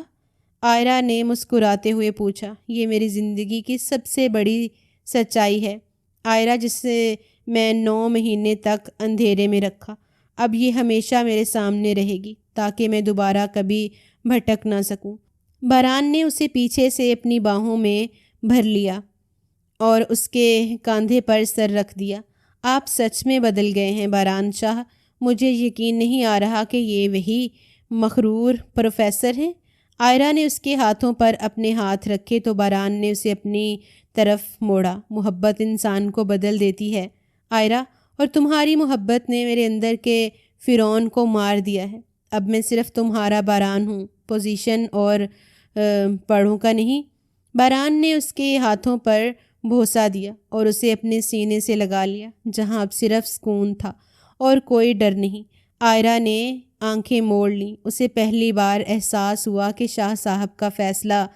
آئرہ نے مسکراتے ہوئے پوچھا۔ یہ میری زندگی کی سب سے بڑی سچائی ہے آئرہ، جسے میں 9 مہینے تک اندھیرے میں رکھا، اب یہ ہمیشہ میرے سامنے رہے گی تاکہ میں دوبارہ کبھی بھٹک نہ سکوں۔ باران نے اسے پیچھے سے اپنی باہوں میں بھر لیا اور اس کے کاندھے پر سر رکھ دیا۔ آپ سچ میں بدل گئے ہیں باران شاہ، مجھے یقین نہیں آ رہا کہ یہ وہی مغرور پروفیسر ہیں۔ آئرہ نے اس کے ہاتھوں پر اپنے ہاتھ رکھے تو باران نے اسے اپنی طرف موڑا۔ محبت انسان کو بدل دیتی ہے آئرہ، اور تمہاری محبت نے میرے اندر کے فرعون کو مار دیا ہے۔ اب میں صرف تمہارا باران ہوں، پوزیشن اور پڑھوں کا نہیں۔ باران نے اس کے ہاتھوں پر بوسہ دیا اور اسے اپنے سینے سے لگا لیا جہاں اب صرف سکون تھا اور کوئی ڈر نہیں۔ آئرہ نے آنکھیں موڑ لیں۔ اسے پہلی بار احساس ہوا کہ شاہ صاحب کا فیصلہ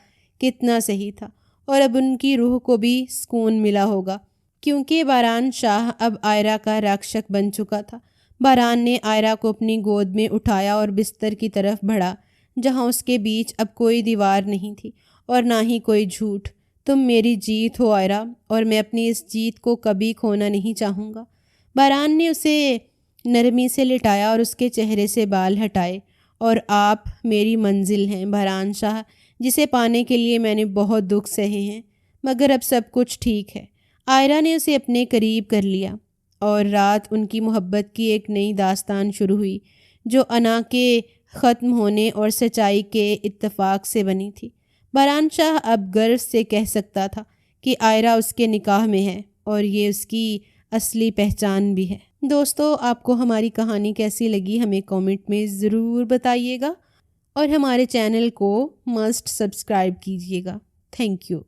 کتنا صحیح تھا اور اب ان کی روح کو بھی سکون ملا ہوگا، کیونکہ باران شاہ اب آئرہ کا رکشک بن چکا تھا۔ باران نے آئرہ کو اپنی گود میں اٹھایا اور بستر کی طرف بڑھا جہاں اس کے بیچ اب کوئی دیوار نہیں تھی اور نہ ہی کوئی جھوٹ۔ تم میری جیت ہو آئرہ، اور میں اپنی اس جیت کو کبھی کھونا نہیں چاہوں گا۔ باران نے اسے نرمی سے لٹایا اور اس کے چہرے سے بال ہٹائے۔ اور آپ میری منزل ہیں باران شاہ، جسے پانے کے لیے میں نے بہت دکھ سہے ہیں، مگر اب سب کچھ ٹھیک ہے۔ آئرہ نے اسے اپنے قریب کر لیا اور رات ان کی محبت کی ایک نئی داستان شروع ہوئی جو انا کے ختم ہونے اور سچائی کے اتفاق سے بنی تھی۔ باران شاہ اب گرو سے کہہ سکتا تھا کہ آئرہ اس کے نکاح میں ہے اور یہ اس کی اصلی پہچان بھی ہے۔ دوستو، آپ کو ہماری کہانی کیسی لگی ہمیں کامنٹ میں ضرور بتائیے گا اور ہمارے چینل کو مسٹ سبسکرائب کیجیے گا۔ Thank you.